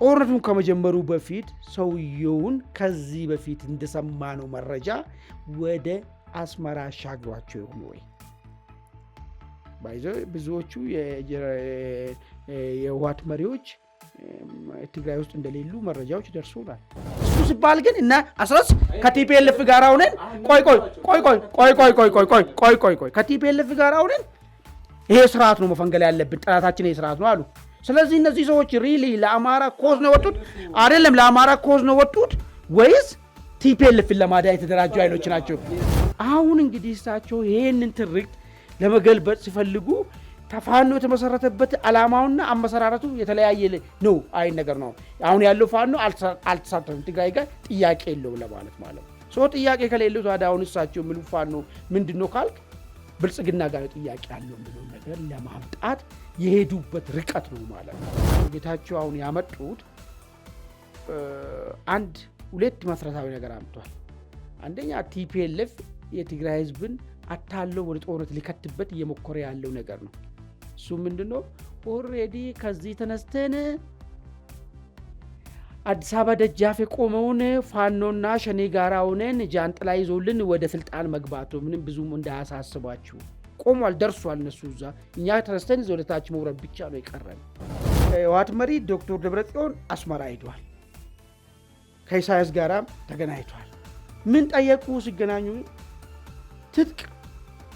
ጦርነቱን ከመጀመሩ በፊት ሰውየውን ከዚህ በፊት እንደሰማነው መረጃ ወደ አስመራ አሻግሯቸው ይሆን ወይ? ብዙዎቹ የህወሓት መሪዎች ትግራይ ውስጥ እንደሌሉ መረጃዎች ደርሶናል። እሱ ሲባል ግን እና አስረስ ከቲፒኤልኤፍ ጋር ሆነን ቆይ ከቲፒኤልኤፍ ጋር ሆነን ይሄ ስርዓት ነው መፈንገል ያለብን፣ ጠላታችን ይሄ ስርዓት ነው አሉ። ስለዚህ እነዚህ ሰዎች ሪሊ ለአማራ ኮዝ ነው ወጡት አይደለም? ለአማራ ኮዝ ነው ወጡት ወይስ ቲፒኤልኤፍን ለማዳን የተደራጁ ኃይሎች ናቸው? አሁን እንግዲህ እሳቸው ይሄንን ትርክት ለመገልበጥ ሲፈልጉ ፋኖ የተመሰረተበት ዓላማውና አመሰራረቱ የተለያየ ነው አይን ነገር ነው። አሁን ያለው ፋኖ አልተሳተፈም ትግራይ ጋር ጥያቄ የለውም ለማለት ማለት ነው። ሶ ጥያቄ ከሌለው ታዲያ አሁን እሳቸው የሚሉ ፋኖ ምንድነው ካልክ ብልጽግና ጋር ጥያቄ ያለው ምንም ነገር ለማምጣት የሄዱበት ርቀት ነው ማለት ነው። ጌታቸው አሁን ያመጡት አንድ ሁለት መሰረታዊ ነገር አምጥቷል። አንደኛ ቲፒኤልኤፍ የትግራይ ህዝብን አታለው ወደ ጦርነት ሊከትበት እየሞከረ ያለው ነገር ነው። እሱ ምንድነው? ኦሬዲ ከዚህ ተነስተን አዲስ አበባ ደጃፍ የቆመውን ፋኖና ሸኔ ጋር ሆነን ጃንጥላ ይዞልን ወደ ስልጣን መግባቱ ምንም ብዙም እንዳያሳስባችሁ ቆሟል፣ ደርሷል። እነሱ እዛ እኛ ተነስተን ወደ ታች መውረድ ብቻ ነው የቀረን። ህወሓት መሪ ዶክተር ደብረጽዮን አስመራ ሄዷል፣ ከኢሳያስ ጋር ተገናኝቷል። ምን ጠየቁ ሲገናኙ? ትጥቅ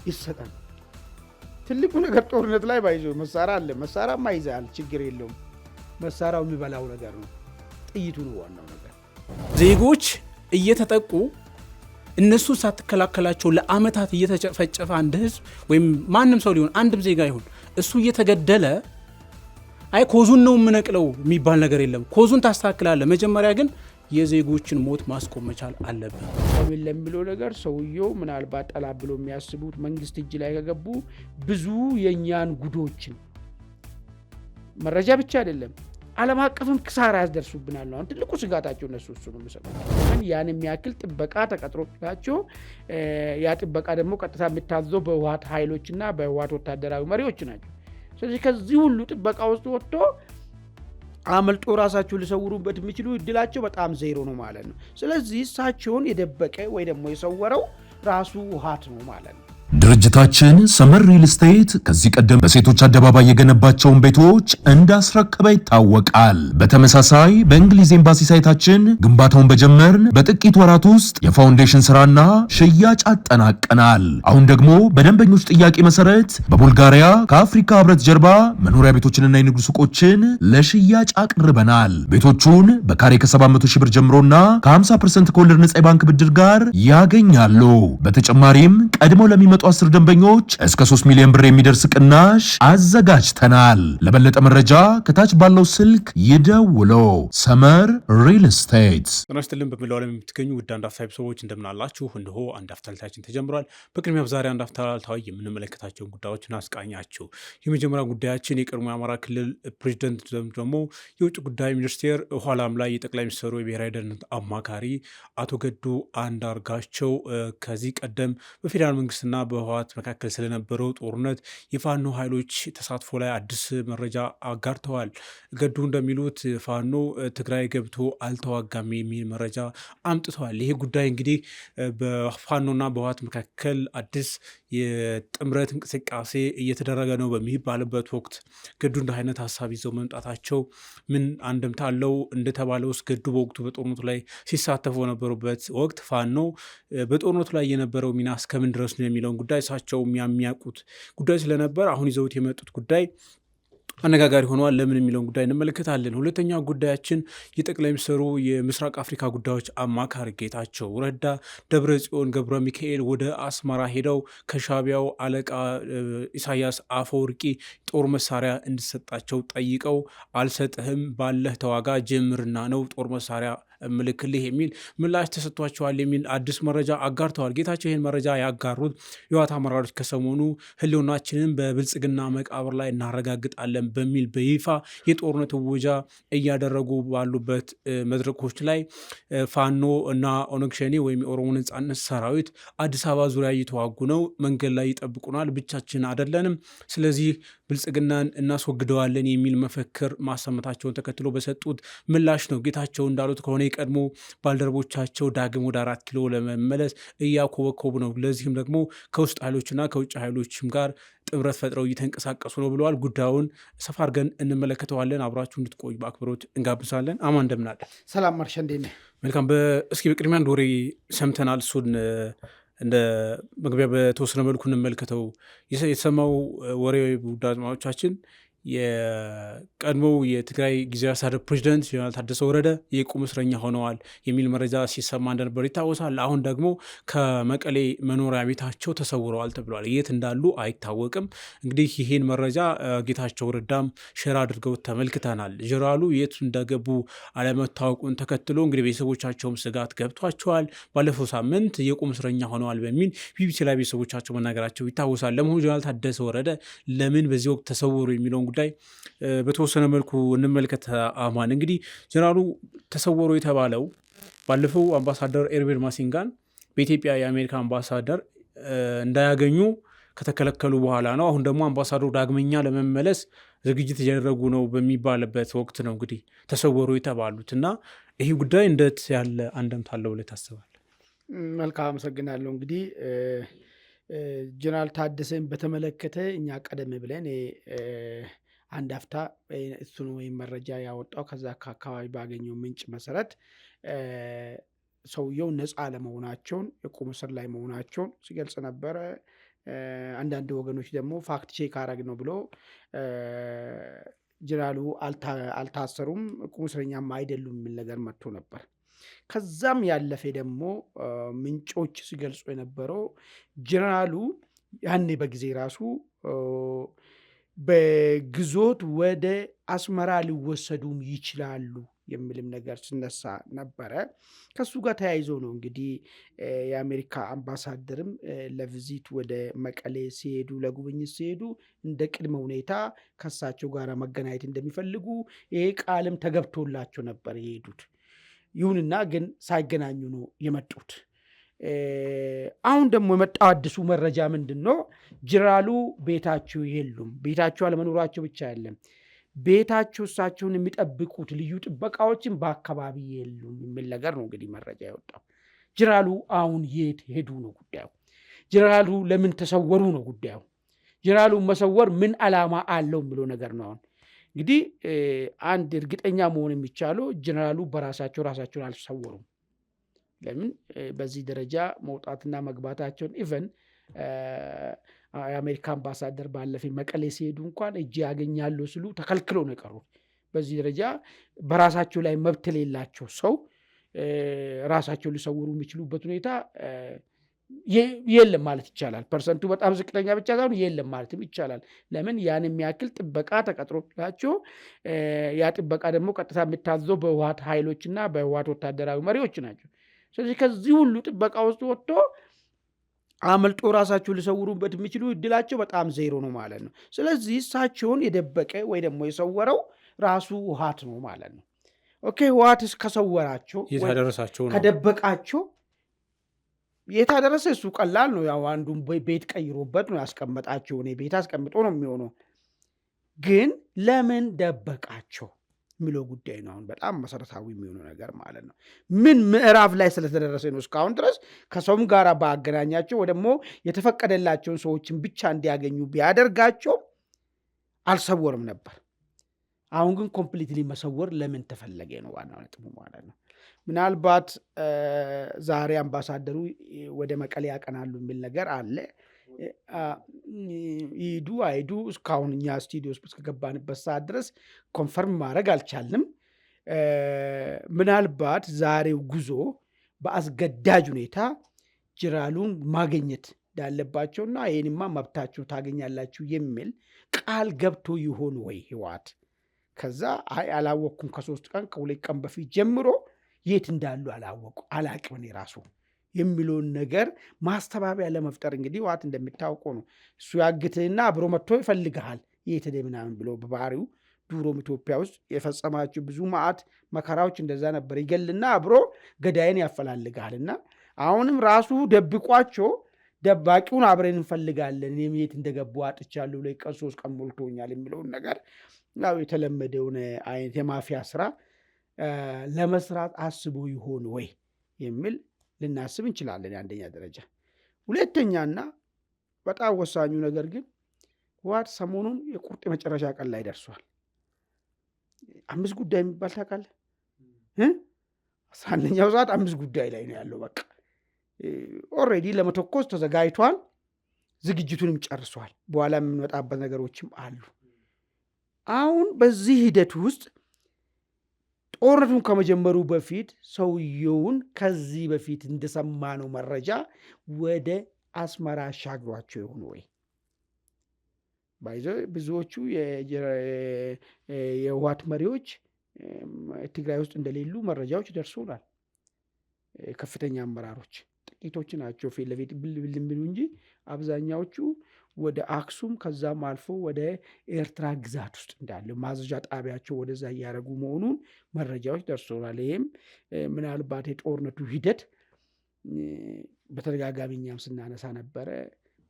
ይሰጣል። ትልቁ ነገር ጦርነት ላይ ባይዞ መሳሪያ አለ፣ መሳሪያማ ይዛል፣ ችግር የለውም። መሳሪያው የሚበላው ነገር ነው፣ ጥይቱ ነው ዋናው ነገር። ዜጎች እየተጠቁ እነሱ ሳትከላከላቸው ለአመታት እየተጨፈጨፈ አንድ ህዝብ ወይም ማንም ሰው ሊሆን አንድም ዜጋ ይሁን እሱ እየተገደለ አይ ኮዙን ነው የምነቅለው የሚባል ነገር የለም። ኮዙን ታስተካክላለህ። መጀመሪያ ግን የዜጎችን ሞት ማስቆም መቻል አለብን። ለሚለው ነገር ሰውየው ምናልባት ጠላት ብሎ የሚያስቡት መንግስት እጅ ላይ ከገቡ ብዙ የኛን ጉዶችን መረጃ ብቻ አይደለም ዓለም አቀፍም ክሳራ ያስደርሱብናል ነው ትልቁ ስጋታቸው። እነሱ እሱ ነው የሚሰጡት። ያን የሚያክል ጥበቃ ተቀጥሮላቸው ያ ጥበቃ ደግሞ ቀጥታ የሚታዘው በህወሓት ኃይሎችና በህወሓት ወታደራዊ መሪዎች ናቸው። ስለዚህ ከዚህ ሁሉ ጥበቃ ውስጥ ወጥቶ አመልጦ ራሳቸው ሊሰውሩበት የሚችሉ እድላቸው በጣም ዜሮ ነው ማለት ነው። ስለዚህ እሳቸውን የደበቀ ወይ ደግሞ የሰወረው ራሱ ህወሓት ነው ማለት ነው። ድርጅታችን ሰመር ሪል ስቴት ከዚህ ቀደም በሴቶች አደባባይ የገነባቸውን ቤቶች እንዳስረከበ ይታወቃል። በተመሳሳይ በእንግሊዝ ኤምባሲ ሳይታችን ግንባታውን በጀመርን በጥቂት ወራት ውስጥ የፋውንዴሽን ስራና ሽያጭ አጠናቀናል። አሁን ደግሞ በደንበኞች ጥያቄ መሰረት በቡልጋሪያ ከአፍሪካ ህብረት ጀርባ መኖሪያ ቤቶችንና የንግድ ሱቆችን ለሽያጭ አቅርበናል። ቤቶቹን በካሬ ከ700 ሺህ ብር ጀምሮና ከ50% ከወለድ ነጻ የባንክ ብድር ጋር ያገኛሉ። በተጨማሪም ቀድመው ለሚመጡ 10 ደንበኞች እስከ 3 ሚሊዮን ብር የሚደርስ ቅናሽ አዘጋጅተናል። ለበለጠ መረጃ ከታች ባለው ስልክ ይደውሉ። ሰመር ሪል ስቴት። ተነስተልን በመላው ዓለም የምትገኙ ውድ አንድ አፍታ ሰዎች እንደምን አላችሁ? እንሆ አንድ አፍታ ታችን ተጀምሯል። በቅድሚያ ዛሬ አንድ አፍታ ታው የምንመለከታቸው ጉዳዮችን አስቃኛችሁ። የመጀመሪያ ጉዳያችን የቀድሞ የአማራ ክልል ፕሬዝዳንት ደግሞ የውጭ ጉዳይ ሚኒስቴር ኋላም ላይ የጠቅላይ ሚኒስትሩ የብሔራዊ ደህንነት አማካሪ አቶ ገዱ አንዳርጋቸው ከዚህ ቀደም በፌዴራል መንግስትና በህወሓት መካከል ስለነበረው ጦርነት የፋኖ ኃይሎች ተሳትፎ ላይ አዲስ መረጃ አጋርተዋል። ገዱ እንደሚሉት ፋኖ ትግራይ ገብቶ አልተዋጋም የሚል መረጃ አምጥተዋል። ይሄ ጉዳይ እንግዲህ በፋኖና በህወሓት መካከል አዲስ የጥምረት እንቅስቃሴ እየተደረገ ነው በሚባልበት ወቅት ገዱ እንደ አይነት ሀሳብ ይዘው መምጣታቸው ምን አንድምታ አለው? እንደተባለው ውስጥ ገዱ በወቅቱ በጦርነቱ ላይ ሲሳተፉ በነበሩበት ወቅት ፋኖ በጦርነቱ ላይ የነበረው ሚና እስከምን ድረስ ነው የሚለውን ጉዳይ እሳቸው የሚያውቁት ጉዳይ ስለነበር አሁን ይዘውት የመጡት ጉዳይ አነጋጋሪ ሆኗል። ለምን የሚለውን ጉዳይ እንመለከታለን። ሁለተኛው ጉዳያችን የጠቅላይ ሚኒስትሩ የምስራቅ አፍሪካ ጉዳዮች አማካሪ ጌታቸው ረዳ ደብረጽዮን ገብረ ሚካኤል ወደ አስመራ ሄደው ከሻቢያው አለቃ ኢሳያስ አፈወርቂ ጦር መሳሪያ እንዲሰጣቸው ጠይቀው አልሰጥህም ባለህ ተዋጋ ጀምርና ነው ጦር መሳሪያ ምልክልህ የሚል ምላሽ ተሰጥቷቸዋል የሚል አዲስ መረጃ አጋርተዋል። ጌታቸው ይህን መረጃ ያጋሩት የህወሓት አመራሮች ከሰሞኑ ህልውናችንን በብልጽግና መቃብር ላይ እናረጋግጣለን በሚል በይፋ የጦርነት እወጃ እያደረጉ ባሉበት መድረኮች ላይ ፋኖ እና ኦነግ ሸኔ ወይም የኦሮሞ ነጻነት ሰራዊት አዲስ አበባ ዙሪያ እየተዋጉ ነው፣ መንገድ ላይ ይጠብቁናል፣ ብቻችን አይደለንም፣ ስለዚህ ብልጽግናን እናስወግደዋለን የሚል መፈክር ማሰማታቸውን ተከትሎ በሰጡት ምላሽ ነው። ጌታቸው እንዳሉት ከሆነ የቀድሞ ባልደረቦቻቸው ዳግም ወደ 4 ኪሎ ለመመለስ እያኮበኮቡ ነው። ለዚህም ደግሞ ከውስጥ ኃይሎችና ከውጭ ኃይሎችም ጋር ጥምረት ፈጥረው እየተንቀሳቀሱ ነው ብለዋል። ጉዳዩን ሰፋ አድርገን እንመለከተዋለን። አብራችሁ እንድትቆዩ በአክብሮት እንጋብዛለን። አማን እንደምናለ። ሰላም ማርሻ፣ እንዴት ነህ? መልካም። እስኪ በቅድሚያ አንድ ወሬ ሰምተናል። እሱን እንደ መግቢያ በተወሰነ መልኩ እንመልከተው። የተሰማው ወሬ ውድ አድማጮቻችን የቀድሞው የትግራይ ጊዜያዊ አስተዳደር ፕሬዚደንት ጀነራል ታደሰ ወረደ የቁም እስረኛ ሆነዋል የሚል መረጃ ሲሰማ እንደነበር ይታወሳል። አሁን ደግሞ ከመቀሌ መኖሪያ ቤታቸው ተሰውረዋል ተብሏል። የት እንዳሉ አይታወቅም። እንግዲህ ይህን መረጃ ጌታቸው ረዳም ሼር አድርገው ተመልክተናል። ጀነራሉ የት እንደገቡ አለመታወቁን ተከትሎ እንግዲህ ቤተሰቦቻቸውም ስጋት ገብቷቸዋል። ባለፈው ሳምንት የቁም እስረኛ ሆነዋል በሚል ቢቢሲ ላይ ቤተሰቦቻቸው መናገራቸው ይታወሳል። ለመሆኑ ጀነራል ታደሰ ወረደ ለምን በዚህ ወቅት ተሰወሩ የሚለውን ጉዳይ በተወሰነ መልኩ እንመልከት። አማን፣ እንግዲህ ጀነራሉ ተሰወሩ የተባለው ባለፈው አምባሳደር ኤርቤል ማሲንጋን በኢትዮጵያ የአሜሪካ አምባሳደር እንዳያገኙ ከተከለከሉ በኋላ ነው። አሁን ደግሞ አምባሳደሩ ዳግመኛ ለመመለስ ዝግጅት እያደረጉ ነው በሚባልበት ወቅት ነው እንግዲህ ተሰወሩ የተባሉት እና ይህ ጉዳይ እንደት ያለ አንደምታ አለው ብለህ ታስባለህ? መልካም፣ አመሰግናለሁ። እንግዲህ ጀነራል ታደሰን በተመለከተ እኛ ቀደም ብለን አንድ አፍታ እሱን ወይም መረጃ ያወጣው ከዛ ከአካባቢ ባገኘው ምንጭ መሰረት ሰውየው ነፃ ለመሆናቸውን የቁም እስር ላይ መሆናቸውን ሲገልጽ ነበረ። አንዳንድ ወገኖች ደግሞ ፋክት ቼክ አረግ ነው ብሎ ጀነራሉ አልታሰሩም፣ ቁም እስረኛም አይደሉም የሚል ነገር መጥቶ ነበር። ከዛም ያለፈ ደግሞ ምንጮች ሲገልጹ የነበረው ጀነራሉ ያኔ በጊዜ ራሱ በግዞት ወደ አስመራ ሊወሰዱም ይችላሉ የሚልም ነገር ሲነሳ ነበረ። ከሱ ጋር ተያይዞ ነው እንግዲህ የአሜሪካ አምባሳደርም ለቪዚት ወደ መቀሌ ሲሄዱ፣ ለጉብኝት ሲሄዱ እንደ ቅድመ ሁኔታ ከሳቸው ጋር መገናኘት እንደሚፈልጉ ይሄ ቃልም ተገብቶላቸው ነበር የሄዱት። ይሁንና ግን ሳይገናኙ ነው የመጡት። አሁን ደግሞ የመጣው አዲሱ መረጃ ምንድን ነው? ጀነራሉ ቤታቸው የሉም። ቤታቸው አለመኖራቸው ብቻ አይደለም፣ ቤታቸው እሳቸውን የሚጠብቁት ልዩ ጥበቃዎችን በአካባቢ የሉም የሚል ነገር ነው እንግዲህ መረጃ የወጣው። ጀነራሉ አሁን የት ሄዱ ነው ጉዳዩ። ጀነራሉ ለምን ተሰወሩ ነው ጉዳዩ። ጀነራሉ መሰወር ምን ዓላማ አለው የሚለው ነገር ነው። አሁን እንግዲህ አንድ እርግጠኛ መሆን የሚቻለው ጀነራሉ በራሳቸውን አልተሰወሩም። ለምን በዚህ ደረጃ መውጣትና መግባታቸውን ኢቨን የአሜሪካ አምባሳደር ባለፈ መቀሌ ሲሄዱ እንኳን እጅ ያገኛሉ ስሉ ተከልክለው ነው የቀሩት። በዚህ ደረጃ በራሳቸው ላይ መብት የሌላቸው ሰው ራሳቸው ሊሰውሩ የሚችሉበት ሁኔታ የለም ማለት ይቻላል። ፐርሰንቱ በጣም ዝቅተኛ ብቻ ሳይሆን የለም ማለትም ይቻላል። ለምን ያን የሚያክል ጥበቃ ተቀጥሮላቸው፣ ያ ጥበቃ ደግሞ ቀጥታ የሚታዘዘው በህወሓት ኃይሎችና በህወሓት ወታደራዊ መሪዎች ናቸው። ስለዚህ ከዚህ ሁሉ ጥበቃ ውስጥ ወጥቶ አመልጦ ራሳቸው ሊሰውሩበት የሚችሉ እድላቸው በጣም ዜሮ ነው ማለት ነው። ስለዚህ እሳቸውን የደበቀ ወይ ደግሞ የሰወረው ራሱ ህወሓት ነው ማለት ነው። ኦኬ፣ ህወሓት ከሰወራቸው ከደበቃቸው የታደረሰ እሱ ቀላል ነው። ያው አንዱን ቤት ቀይሮበት ነው ያስቀመጣቸው። እኔ ቤት አስቀምጦ ነው የሚሆነው። ግን ለምን ደበቃቸው የሚለው ጉዳይ ነው አሁን በጣም መሰረታዊ የሚሆነው ነገር ማለት ነው። ምን ምዕራፍ ላይ ስለተደረሰ ነው እስካሁን ድረስ ከሰውም ጋር ባገናኛቸው ወይ ደግሞ የተፈቀደላቸውን ሰዎችን ብቻ እንዲያገኙ ቢያደርጋቸው አልሰወርም ነበር። አሁን ግን ኮምፕሊትሊ መሰወር ለምን ተፈለገ ነው ዋናው ነጥቡ ማለት ነው። ምናልባት ዛሬ አምባሳደሩ ወደ መቀሌ ያቀናሉ የሚል ነገር አለ። ይዱ አይዱ እስካሁን እኛ ስቱዲዮ ውስጥ እስከገባንበት ሰዓት ድረስ ኮንፈርም ማድረግ አልቻልንም። ምናልባት ዛሬው ጉዞ በአስገዳጅ ሁኔታ ጀነራሉን ማግኘት እንዳለባቸውና ይህንማ መብታችሁ ታገኛላችሁ የሚል ቃል ገብቶ ይሆን ወይ ህወሓት? ከዛ አላወቅኩም ከ3 ቀን ከ2 ቀን በፊት ጀምሮ የት እንዳሉ አላቅም እኔ ራሱ የሚለውን ነገር ማስተባበያ ለመፍጠር እንግዲህ ህወሓት እንደሚታወቀው ነው እሱ ያግትህና አብሮ መጥቶ ይፈልግሃል የት ሄደ ምናምን ብሎ በባህሪው ዱሮም ኢትዮጵያ ውስጥ የፈጸማቸው ብዙ መዓት መከራዎች እንደዛ ነበር። ይገልና አብሮ ገዳይን ያፈላልግሃልና አሁንም ራሱ ደብቋቸው ደባቂውን አብረን እንፈልጋለን፣ እኔም የት እንደገቡ አጥቻለሁ፣ 3 ቀን ሞልቶኛል የሚለውን ነገር ያው የተለመደውን አይነት የማፊያ ስራ ለመስራት አስቦ ይሆን ወይ የሚል ልናስብ እንችላለን። አንደኛ ደረጃ። ሁለተኛና በጣም ወሳኙ ነገር ግን ህወሓት ሰሞኑን የቁርጥ የመጨረሻ ቀን ላይ ደርሷል። 5 ጉዳይ የሚባል ታውቃለህ? 11ኛው ሰዓት 5 ጉዳይ ላይ ነው ያለው። በቃ ኦልሬዲ ለመተኮስ ተዘጋጅቷል። ዝግጅቱንም ጨርሷል። በኋላ የምንመጣበት ነገሮችም አሉ። አሁን በዚህ ሂደት ውስጥ ጦርነቱን ከመጀመሩ በፊት ሰውየውን ከዚህ በፊት እንደሰማነው መረጃ ወደ አስመራ አሻግሯቸው ይሆን ወይ? ብዙዎቹ የህወሓት መሪዎች ትግራይ ውስጥ እንደሌሉ መረጃዎች ደርሶናል። ከፍተኛ አመራሮች ጥቂቶች ናቸው ፊት ለፊት ብል የሚሉ እንጂ አብዛኛዎቹ ወደ አክሱም ከዛም አልፎ ወደ ኤርትራ ግዛት ውስጥ እንዳለ ማዘዣ ጣቢያቸው ወደዛ እያደረጉ መሆኑን መረጃዎች ደርሶናል። ይህም ምናልባት የጦርነቱ ሂደት በተደጋጋሚ እኛም ስናነሳ ነበረ፣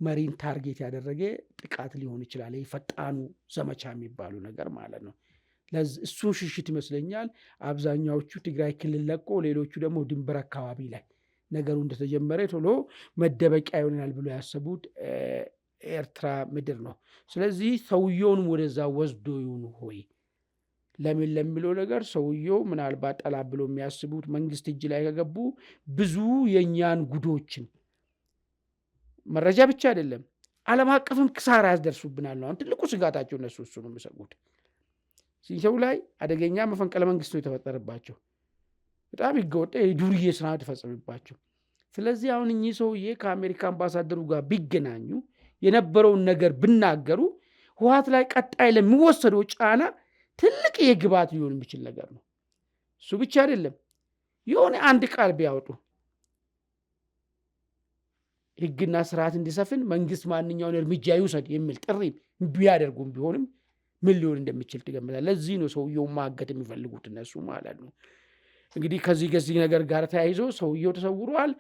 መሪን ታርጌት ያደረገ ጥቃት ሊሆን ይችላል። ፈጣኑ ዘመቻ የሚባሉ ነገር ማለት ነው። እሱን ሽሽት ይመስለኛል አብዛኛዎቹ ትግራይ ክልል ለቆ፣ ሌሎቹ ደግሞ ድንበር አካባቢ ላይ ነገሩ እንደተጀመረ ቶሎ መደበቂያ ይሆናል ብሎ ያሰቡት ኤርትራ ምድር ነው። ስለዚህ ሰውየውንም ወደዛ ወስዶ ይሁን ሆይ ለምን ለሚለው ነገር ሰውየው ምናልባት ጠላት ብሎ የሚያስቡት መንግስት እጅ ላይ ከገቡ ብዙ የእኛን ጉዶችን መረጃ ብቻ አይደለም ዓለም አቀፍም ክሳራ ያስደርሱብናል ነው ትልቁ ስጋታቸው። እነሱ እሱ ነው የሚሰጉት። ሲሰው ላይ አደገኛ መፈንቅለ መንግስት ነው የተፈጠረባቸው። በጣም ይገወጣ የዱርዬ ስራ ተፈጸመባቸው። ስለዚህ አሁን እኚህ ሰውዬ ከአሜሪካ አምባሳደሩ ጋር ቢገናኙ የነበረውን ነገር ብናገሩ ህወሓት ላይ ቀጣይ ለሚወሰደው ጫና ትልቅ የግባት ሊሆን የሚችል ነገር ነው። እሱ ብቻ አይደለም፣ የሆነ አንድ ቃል ቢያወጡ ህግና ስርዓት እንዲሰፍን መንግስት ማንኛውን እርምጃ ይውሰድ የሚል ጥሪ ቢያደርጉም ቢሆንም ምን ሊሆን እንደሚችል ትገምታለህ? ለዚህ ነው ሰውየው ማገት የሚፈልጉት እነሱ ማለት ነው። እንግዲህ ከዚህ ነገር ጋር ተያይዞ ሰውየው ተሰውሯል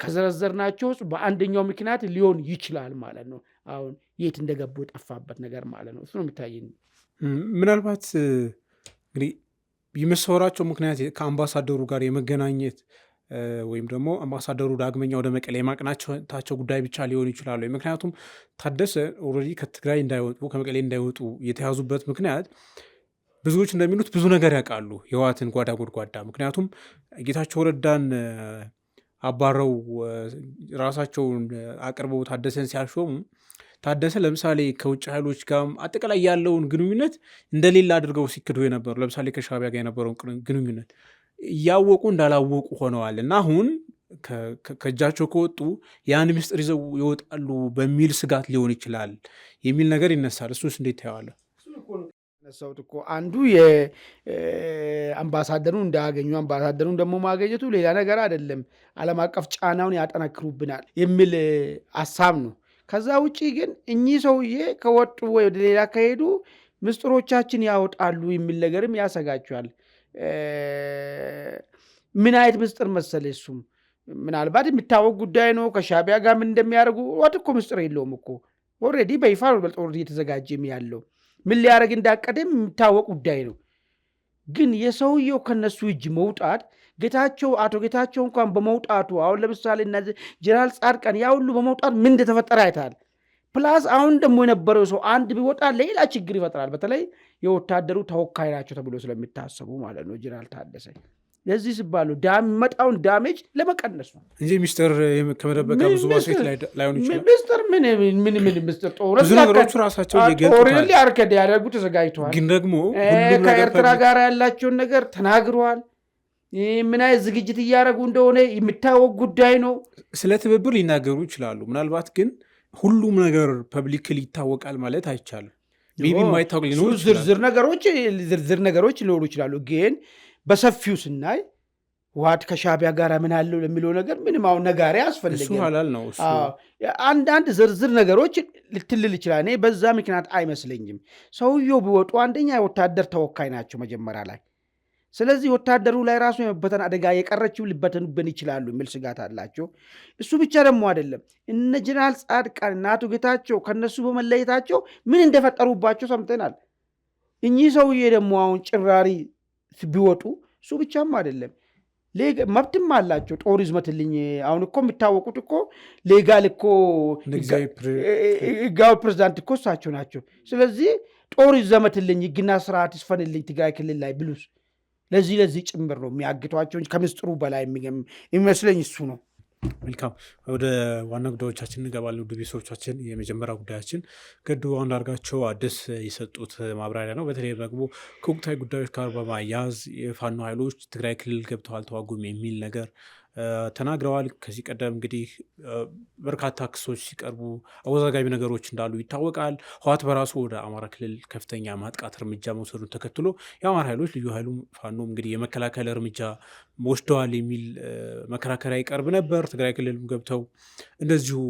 ከዘረዘርናቸው ውስጥ በአንደኛው ምክንያት ሊሆን ይችላል ማለት ነው። አሁን የት እንደገቡ የጠፋበት ነገር ማለት ነው። እሱ ነው የሚታየኝ። ምናልባት እንግዲህ የመሰወራቸው ምክንያት ከአምባሳደሩ ጋር የመገናኘት ወይም ደግሞ አምባሳደሩ ዳግመኛ ወደ መቀሌ የማቅናታቸው ጉዳይ ብቻ ሊሆን ይችላሉ። ምክንያቱም ታደሰ ኦልሬዲ ከትግራይ እንዳይወጡ ከመቀሌ እንዳይወጡ የተያዙበት ምክንያት ብዙዎች እንደሚሉት ብዙ ነገር ያውቃሉ፣ የህወሓትን ጓዳ ጎድጓዳ። ምክንያቱም ጌታቸው ረዳን አባረው ራሳቸውን አቅርበው ታደሰን ሲያሾሙ ታደሰ ለምሳሌ ከውጭ ኃይሎች ጋር አጠቃላይ ያለውን ግንኙነት እንደሌላ አድርገው ሲክዱ የነበሩ ለምሳሌ ከሻዕቢያ ጋር የነበረውን ግንኙነት እያወቁ እንዳላወቁ ሆነዋል እና አሁን ከእጃቸው ከወጡ ያን ምስጢር ይዘው ይወጣሉ በሚል ስጋት ሊሆን ይችላል የሚል ነገር ይነሳል። እሱስ እንዴት ታየዋለህ? ነሳውት እኮ አንዱ የአምባሳደሩን እንዳያገኙ አምባሳደሩን ደግሞ ማገኘቱ ሌላ ነገር አይደለም፣ ዓለም አቀፍ ጫናውን ያጠናክሩብናል የሚል ሀሳብ ነው። ከዛ ውጪ ግን እኚህ ሰውዬ ከወጡ ወይ ወደ ሌላ ከሄዱ ምስጢሮቻችን ያወጣሉ የሚል ነገርም ያሰጋቸዋል። ምን አይነት ምስጢር መሰለ? እሱም ምናልባት የሚታወቅ ጉዳይ ነው። ከሻዕቢያ ጋር ምን እንደሚያደርጉ ወጥ እኮ ምስጢር የለውም እኮ ኦልሬዲ በይፋ በጦር እየተዘጋጀም ያለው ምን ሊያደርግ እንዳቀደም የሚታወቅ ጉዳይ ነው። ግን የሰውየው ከነሱ እጅ መውጣት አቶ ጌታቸው እንኳን በመውጣቱ አሁን ለምሳሌ እነዚህ ጀነራል ጻድቃን ያ ሁሉ በመውጣት ምን እንደተፈጠረ አይታል። ፕላስ አሁን ደግሞ የነበረው ሰው አንድ ቢወጣ ሌላ ችግር ይፈጥራል። በተለይ የወታደሩ ተወካይ ናቸው ተብሎ ስለሚታሰቡ ማለት ነው ጀነራል ታደሰ። ለዚህ ሲባሉ መጣውን ዳሜጅ ለመቀነስ ነው እንጂ ሚስጥር ከመደበቃ ብዙ ማስሬት ላይሆን ይችላል። ሚስጥር ምን ሚስጥር ብዙ ነገሮቹ ራሳቸው ጦርነት ሊያርከድ ያደርጉ ተዘጋጅተዋል። ግን ደግሞ ከኤርትራ ጋር ያላቸውን ነገር ተናግረዋል። ምን አይነት ዝግጅት እያደረጉ እንደሆነ የሚታወቅ ጉዳይ ነው። ስለ ትብብር ሊናገሩ ይችላሉ። ምናልባት ግን ሁሉም ነገር ፐብሊክሊ ይታወቃል ማለት አይቻልም። ሜይ ቢ የማይታወቅ ሊኖሩ ዝርዝር ነገሮች ሊኖሩ ይችላሉ። ግን በሰፊው ስናይ ህወሓት ከሻዕቢያ ጋር ምን አለው ለሚለው ነገር ምንም አሁን ነጋሪ አስፈልገን ነው። አንዳንድ ዝርዝር ነገሮች ልትልል ይችላል። እኔ በዛ ምክንያት አይመስለኝም። ሰውየው ቢወጡ አንደኛ የወታደር ተወካይ ናቸው መጀመሪያ ላይ ስለዚህ ወታደሩ ላይ ራሱ የመበተን አደጋ የቀረችው ሊበተኑብን ይችላሉ የሚል ስጋት አላቸው። እሱ ብቻ ደግሞ አይደለም። እነ ጀነራል ጻድቃን እና አቶ ጌታቸው ከነሱ በመለየታቸው ምን እንደፈጠሩባቸው ሰምተናል። እኚህ ሰውዬ ደግሞ አሁን ጭራሪ ቢወጡ እሱ ብቻም አይደለም መብትም አላቸው። ጦር ይዝመትልኝ። አሁን እኮ የሚታወቁት እኮ ሌጋል እኮ ህጋዊ ፕሬዝዳንት እኮ እሳቸው ናቸው። ስለዚህ ጦር ይዘመትልኝ፣ ህግና ስርዓት ይስፈንልኝ ትግራይ ክልል ላይ ብሉስ ለዚህ ጭምር ነው የሚያግቷቸው። ከምስጥሩ በላይ የሚመስለኝ እሱ ነው። መልካም፣ ወደ ዋና ጉዳዮቻችን እንገባለን። ውድ ቤተሰቦቻችን፣ የመጀመሪያ ጉዳያችን ገዱ አንዳርጋቸው አዲስ የሰጡት ማብራሪያ ነው። በተለይ ደግሞ ከወቅታዊ ጉዳዮች ጋር በማያያዝ የፋኖ ኃይሎች ትግራይ ክልል ገብተው አልተዋጉም የሚል ነገር ተናግረዋል። ከዚህ ቀደም እንግዲህ በርካታ ክሶች ሲቀርቡ አወዛጋቢ ነገሮች እንዳሉ ይታወቃል። ህወሓት በራሱ ወደ አማራ ክልል ከፍተኛ ማጥቃት እርምጃ መውሰዱን ተከትሎ የአማራ ኃይሎች ልዩ ኃይሉ ፋኖ እንግዲህ የመከላከል እርምጃ ወስደዋል የሚል መከራከሪያ ይቀርብ ነበር። ትግራይ ክልል ገብተው እንደዚሁ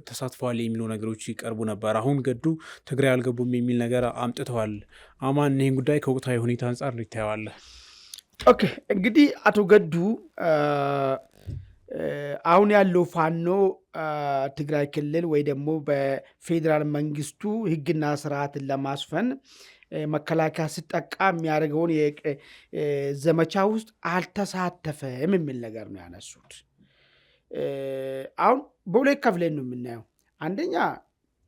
ተሳትፈዋል የሚሉ ነገሮች ይቀርቡ ነበር። አሁን ገዱ ትግራይ አልገቡም የሚል ነገር አምጥተዋል። አማን ይህን ጉዳይ ከወቅታዊ ሁኔታ አንጻር ይታየዋል? ኦኬ፣ እንግዲህ አቶ ገዱ አሁን ያለው ፋኖ ትግራይ ክልል ወይ ደግሞ በፌዴራል መንግስቱ ህግና ስርዓትን ለማስፈን መከላከያ ሲጠቃ የሚያደርገውን ዘመቻ ውስጥ አልተሳተፈም የሚል ነገር ነው ያነሱት። አሁን በሁለት ከፍለን ነው የምናየው። አንደኛ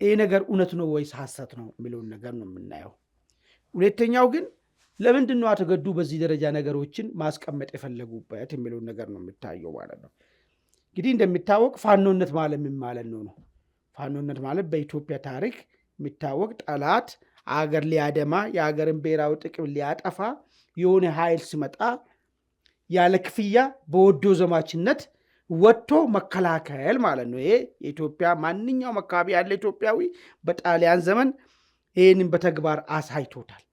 ይህ ነገር እውነት ነው ወይስ ሐሰት ነው የሚለውን ነገር ነው የምናየው። ሁለተኛው ግን ለምንድን ነው አቶ ገዱ በዚህ ደረጃ ነገሮችን ማስቀመጥ የፈለጉበት የሚለውን ነገር ነው የሚታየው ማለት ነው። እንግዲህ እንደሚታወቅ ፋኖነት ማለት ምን ማለት ነው? ፋኖነት ማለት በኢትዮጵያ ታሪክ የሚታወቅ ጠላት አገር ሊያደማ የአገርን ብሔራዊ ጥቅም ሊያጠፋ የሆነ ኃይል ሲመጣ ያለ ክፍያ በወዶ ዘማችነት ወጥቶ መከላከል ማለት ነው። ይሄ የኢትዮጵያ ማንኛውም አካባቢ ያለ ኢትዮጵያዊ በጣሊያን ዘመን ይህንን በተግባር አሳይቶታል።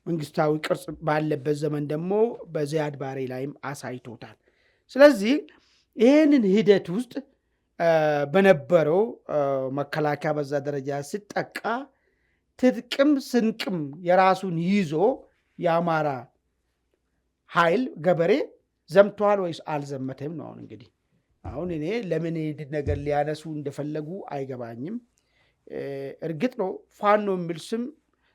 መንግስታዊ ቅርጽ ባለበት ዘመን ደግሞ በዚያድ ባሬ ላይም አሳይቶታል። ስለዚህ ይህንን ሂደት ውስጥ በነበረው መከላከያ በዛ ደረጃ ሲጠቃ ትጥቅም ስንቅም የራሱን ይዞ የአማራ ኃይል ገበሬ ዘምተዋል ወይስ አልዘመተም ነው። አሁን እኔ ለምን ነገር ሊያነሱ እንደፈለጉ አይገባኝም። እርግጥ ነው ፋኖ የሚል ስም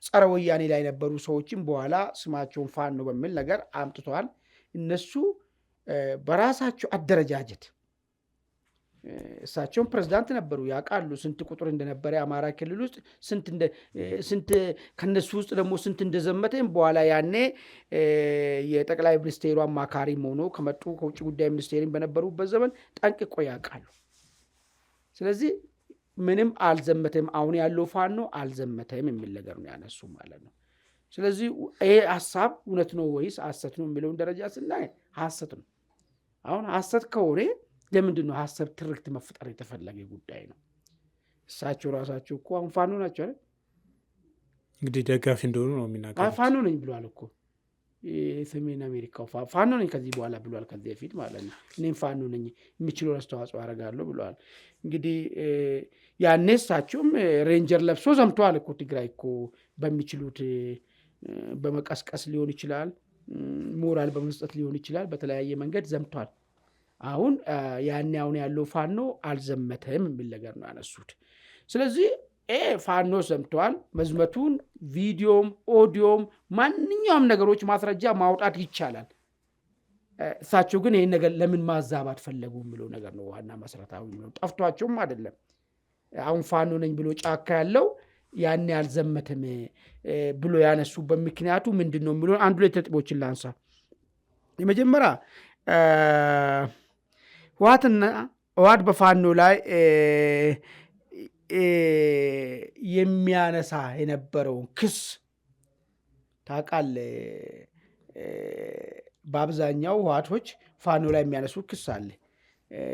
ጸረ ወያኔ ላይ የነበሩ ሰዎችም በኋላ ስማቸውን ፋኖ በሚል ነገር አምጥተዋል። እነሱ በራሳቸው አደረጃጀት እሳቸውን ፕሬዝዳንት ነበሩ፣ ያውቃሉ ስንት ቁጥር እንደነበረ የአማራ ክልል ውስጥ ስንት ከነሱ ውስጥ ደግሞ ስንት እንደዘመተም በኋላ ያኔ የጠቅላይ ሚኒስቴሩ አማካሪ ሆኖ ከመጡ ከውጭ ጉዳይ ሚኒስቴርን በነበሩበት ዘመን ጠንቅቆ ያውቃሉ። ስለዚህ ምንም አልዘመተም፣ አሁን ያለው ፋኖ አልዘመተም የሚል ነገር ነው ያነሱ ማለት ነው። ስለዚህ ይሄ ሀሳብ እውነት ነው ወይስ ሐሰት ነው የሚለውን ደረጃ ስናይ ሐሰት ነው። አሁን ሐሰት ከሆነ ለምንድን ነው ሐሰብ ትርክት መፍጠር የተፈለገ ጉዳይ ነው? እሳቸው ራሳቸው እኮ አሁን ፋኖ ናቸው አይደል? እንግዲህ ደጋፊ እንደሆኑ ነው የሚናገሩት። ፋኖ ነኝ ብሏል እኮ የሰሜን አሜሪካው ፋኖ ነኝ ከዚህ በኋላ ብሏል። ከዚህ በፊት ማለት ነው እኔም ፋኖ ነኝ የምችለውን አስተዋጽኦ አደርጋለሁ ብለዋል። እንግዲህ ያኔ እሳቸውም ሬንጀር ለብሶ ዘምተዋል እኮ ትግራይ እኮ በሚችሉት በመቀስቀስ ሊሆን ይችላል፣ ሞራል በመስጠት ሊሆን ይችላል፣ በተለያየ መንገድ ዘምተዋል። አሁን ያኔ አሁን ያለው ፋኖ አልዘመተም የሚል ነገር ነው ያነሱት። ስለዚህ ፋኖ ዘምተዋል። መዝመቱን ቪዲዮም ኦዲዮም ማንኛውም ነገሮች ማስረጃ ማውጣት ይቻላል። እሳቸው ግን ይህን ነገር ለምን ማዛባት ፈለጉ የሚለው ነገር ነው ዋና መሰረታዊ ነው። ጠፍቷቸውም አይደለም። አሁን ፋኖ ነኝ ብሎ ጫካ ያለው ያኔ አልዘመተም ብሎ ያነሱበት ምክንያቱ ምንድን ነው የሚለው አንዱ ላይ ነጥቦችን ላንሳ። የመጀመሪያ ህወሓት በፋኖ ላይ የሚያነሳ የነበረውን ክስ ታውቃለህ። በአብዛኛው ህወሓቶች ፋኖ ላይ የሚያነሱ ክስ አለ።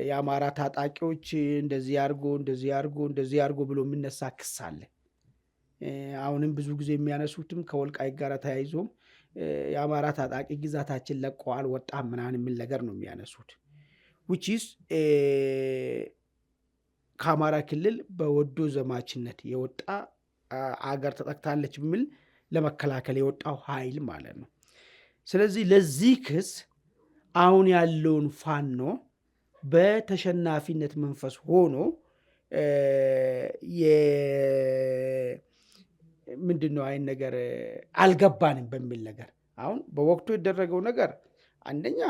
የአማራ ታጣቂዎች እንደዚህ አድርጎ ብሎ የሚነሳ ክስ አለ። አሁንም ብዙ ጊዜ የሚያነሱትም ከወልቃይት ጋር ተያይዞም የአማራ ታጣቂ ግዛታችን ለቆ አልወጣም ምናምን የሚል ነገር ነው የሚያነሱት። which is ከአማራ ክልል በወዶ ዘማችነት የወጣ አገር ተጠቅታለች በሚል ለመከላከል የወጣው ኃይል ማለት ነው። ስለዚህ ለዚህ ክስ አሁን ያለውን ፋኖ በተሸናፊነት መንፈስ ሆኖ ምንድነው አይን ነገር አልገባንም በሚል ነገር አሁን በወቅቱ የደረገው ነገር አንደኛ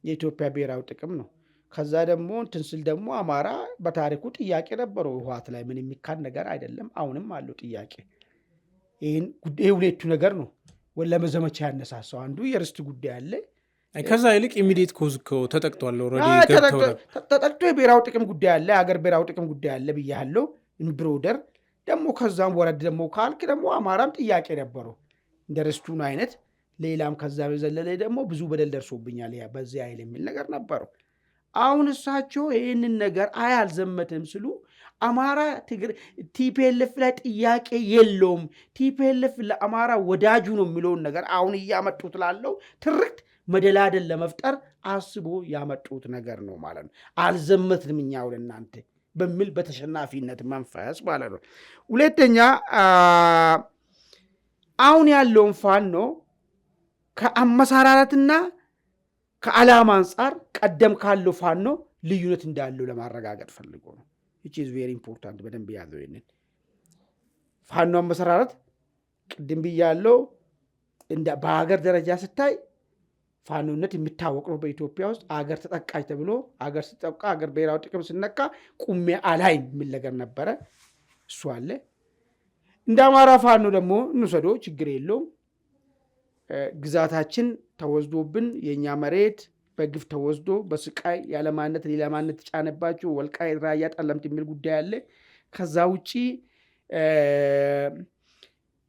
የኢትዮጵያ ብሔራዊ ጥቅም ነው። ከዛ ደግሞ ትንስል ደግሞ አማራ በታሪኩ ጥያቄ ነበረው ህወሓት ላይ ምን የሚካድ ነገር አይደለም። አሁንም አለው ጥያቄ። ይሄ ሁለቱ ነገር ነው ለመዘመቻ ያነሳሳው። አንዱ የርስት ጉዳይ አለ። ከዛ ይልቅ ኢሚዲየት ኮዝ ተጠቅቷል። ተጠቅቶ የብሔራዊ ጥቅም ጉዳይ አለ፣ የሀገር ብሔራዊ ጥቅም ጉዳይ አለ ብያለሁ። ብሮደር ደግሞ ከዛም ወረድ ደግሞ ካልክ ደግሞ አማራም ጥያቄ ነበረው እንደ ርስቱን አይነት ሌላም ከዛ በዘለለ ደግሞ ብዙ በደል ደርሶብኛል በዚህ አይል የሚል ነገር ነበረው። አሁን እሳቸው ይህንን ነገር አልዘመትም ስሉ አማራ ቲፒኤልኤፍ ላይ ጥያቄ የለውም፣ ቲፒኤልኤፍ ለአማራ ወዳጁ ነው የሚለውን ነገር አሁን እያመጡት ላለው ትርክት መደላደል ለመፍጠር አስቦ ያመጡት ነገር ነው ማለት ነው። አልዘመትንም እኛ ወደ እናንተ በሚል በተሸናፊነት መንፈስ ማለት ነው። ሁለተኛ አሁን ያለውን ፋኖ ከአመሰራረትና ከዓላማ አንጻር ቀደም ካለው ፋኖ ልዩነት እንዳለው ለማረጋገጥ ፈልጎ ነው። which is very important በደንብ ያዘው። ይሄንን ፋኖ አመሰራረት ቅድም ብያለሁ በሀገር ደረጃ ስታይ ፋኖነት የሚታወቅ ነው። በኢትዮጵያ ውስጥ አገር ተጠቃች ተብሎ አገር ሲጠቃ አገር ብሔራዊ ጥቅም ሲነካ ቁሜ አላይም የሚል ነገር ነበረ። እሱ አለ። እንደ አማራ ፋኖ ደግሞ እንውሰዶ ችግር የለውም። ግዛታችን ተወስዶብን የኛ መሬት በግፍ ተወስዶ በስቃይ ያለማነት ሌላማነት ተጫነባቸው ወልቃይት፣ ራያ፣ ጠለምት የሚል ጉዳይ አለ። ከዛ ውጪ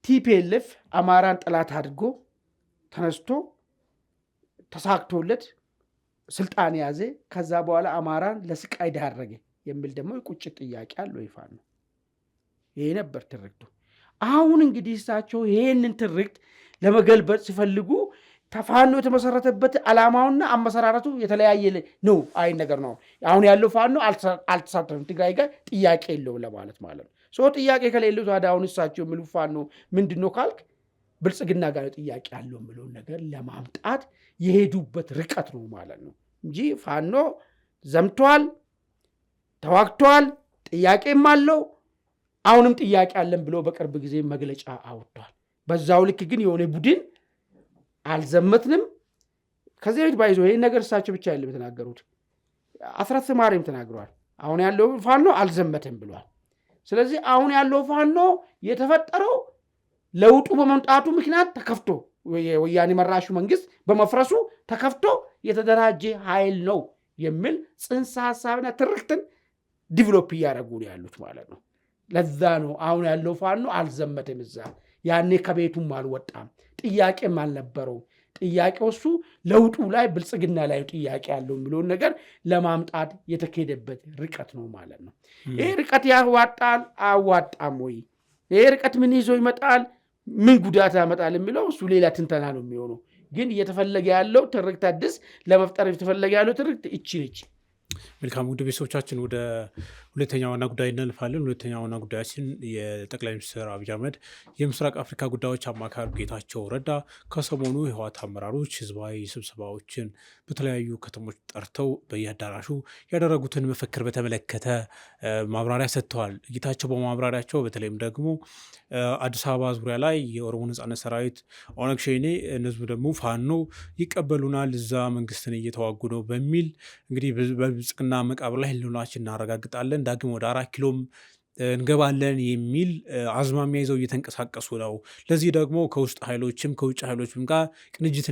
ቲፒኤልኤፍ አማራን ጠላት አድርጎ ተነስቶ ተሳክቶለት ስልጣን ያዘ። ከዛ በኋላ አማራን ለስቃይ ዳረገ የሚል ደግሞ የቁጭት ጥያቄ አለው። ይፋን ነው። ይሄ ነበር ትርክቱ። አሁን እንግዲህ እሳቸው ይሄንን ትርክት ለመገልበጥ ሲፈልጉ ተፋኖ የተመሰረተበት ዓላማውና አመሰራረቱ የተለያየ ነው አይ ነገር ነው። አሁን ያለው ፋኖ አልተሳተፈም ትግራይ ጋር ጥያቄ የለው ለማለት ማለት ነው። ሶ ጥያቄ ከሌለው ታዲያ አሁን እሳቸው የሚሉ ፋኖ ምንድነው ካልክ ብልጽግና ጋር ጥያቄ ያለው የሚለውን ነገር ለማምጣት የሄዱበት ርቀት ነው ማለት ነው እንጂ ፋኖ ዘምቷል፣ ተዋግቷል፣ ጥያቄም አለው፣ አሁንም ጥያቄ አለን ብሎ በቅርብ ጊዜ መግለጫ አውጥቷል። በዛው ልክ ግን የሆነ ቡድን አልዘመትንም ከዚህ ቤት ባይዞ ይሄን ነገር እሳቸው ብቻ አይደለም የተናገሩት፣ አስራት ስማሬም ተናግረዋል። አሁን ያለው ፋኖ አልዘመተም ብሏል። ስለዚህ አሁን ያለው ፋኖ የተፈጠረው ለውጡ በመምጣቱ ምክንያት ተከፍቶ ወያኔ መራሹ መንግስት በመፍረሱ ተከፍቶ የተደራጀ ኃይል ነው የሚል ጽንሰ ሐሳብና ትርክትን ዲቨሎፕ እያደረጉ ነው ያሉት ማለት ነው። ለዛ ነው አሁን ያለው ፋኖ አልዘመተም። እዛ ያኔ ከቤቱም አልወጣም፣ ጥያቄም አልነበረው። ጥያቄው እሱ ለውጡ ላይ ብልጽግና ላይ ጥያቄ ያለው የሚለውን ነገር ለማምጣት የተካሄደበት ርቀት ነው ማለት ነው። ይሄ ርቀት ያዋጣል አዋጣም ወይ? ይሄ ርቀት ምን ይዞ ይመጣል፣ ምን ጉዳት ያመጣል የሚለው እሱ ሌላ ትንተና ነው የሚሆነው። ግን እየተፈለገ ያለው ትርክት አዲስ ለመፍጠር እየተፈለገ ያለው ትርክት እቺ ነች። መልካም ውድ ቤተሰቦቻችን ወደ ሁለተኛ ዋና ጉዳይ እናልፋለን። ሁለተኛ ዋና ጉዳያችን የጠቅላይ ሚኒስትር አብይ አህመድ የምስራቅ አፍሪካ ጉዳዮች አማካሪ ጌታቸው ረዳ ከሰሞኑ የህወሓት አመራሮች ህዝባዊ ስብሰባዎችን በተለያዩ ከተሞች ጠርተው በየአዳራሹ ያደረጉትን መፈክር በተመለከተ ማብራሪያ ሰጥተዋል። ጌታቸው በማብራሪያቸው በተለይም ደግሞ አዲስ አበባ ዙሪያ ላይ የኦሮሞ ነጻነት ሰራዊት ኦነግ ሸኔ፣ እነዚሁ ደግሞ ፋኖ ይቀበሉናል፣ እዛ መንግስትን እየተዋጉ ነው በሚል እንግዲህ በብልጽግና መቃብር ላይ ህልውናችን እናረጋግጣለን፣ ዳግም ወደ 4 ኪሎም እንገባለን የሚል አዝማሚያ ይዘው እየተንቀሳቀሱ ነው። ለዚህ ደግሞ ከውስጥ ኃይሎችም ከውጭ ኃይሎችም ጋር ቅንጅት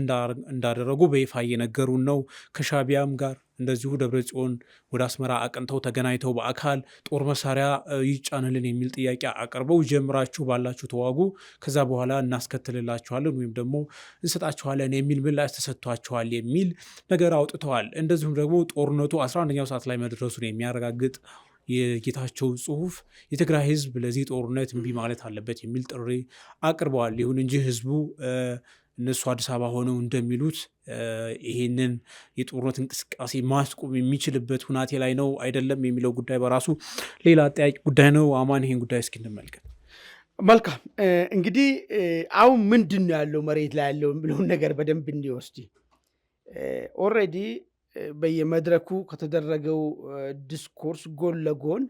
እንዳደረጉ በይፋ እየነገሩን ነው። ከሻቢያም ጋር እንደዚሁ ደብረ ጽዮን ወደ አስመራ አቅንተው ተገናኝተው በአካል ጦር መሳሪያ ይጫንልን የሚል ጥያቄ አቅርበው ጀምራችሁ ባላችሁ ተዋጉ፣ ከዛ በኋላ እናስከትልላችኋለን ወይም ደግሞ እንሰጣችኋለን የሚል ምላሽ ተሰጥቷችኋል የሚል ነገር አውጥተዋል። እንደዚሁም ደግሞ ጦርነቱ 11ኛው ሰዓት ላይ መድረሱን የሚያረጋግጥ የጌታቸው ጽሁፍ የትግራይ ህዝብ ለዚህ ጦርነት እምቢ ማለት አለበት የሚል ጥሪ አቅርበዋል። ይሁን እንጂ ህዝቡ እነሱ አዲስ አበባ ሆነው እንደሚሉት ይሄንን የጦርነት እንቅስቃሴ ማስቆም የሚችልበት ሁናቴ ላይ ነው አይደለም የሚለው ጉዳይ በራሱ ሌላ አጠያቂ ጉዳይ ነው። አማን ይሄን ጉዳይ እስኪ እንመልከት። መልካም እንግዲህ አሁን ምንድን ነው ያለው መሬት ላይ ያለው የሚለውን ነገር በደንብ እንዲወስድ ኦልሬዲ በየመድረኩ ከተደረገው ዲስኮርስ ጎን ለጎን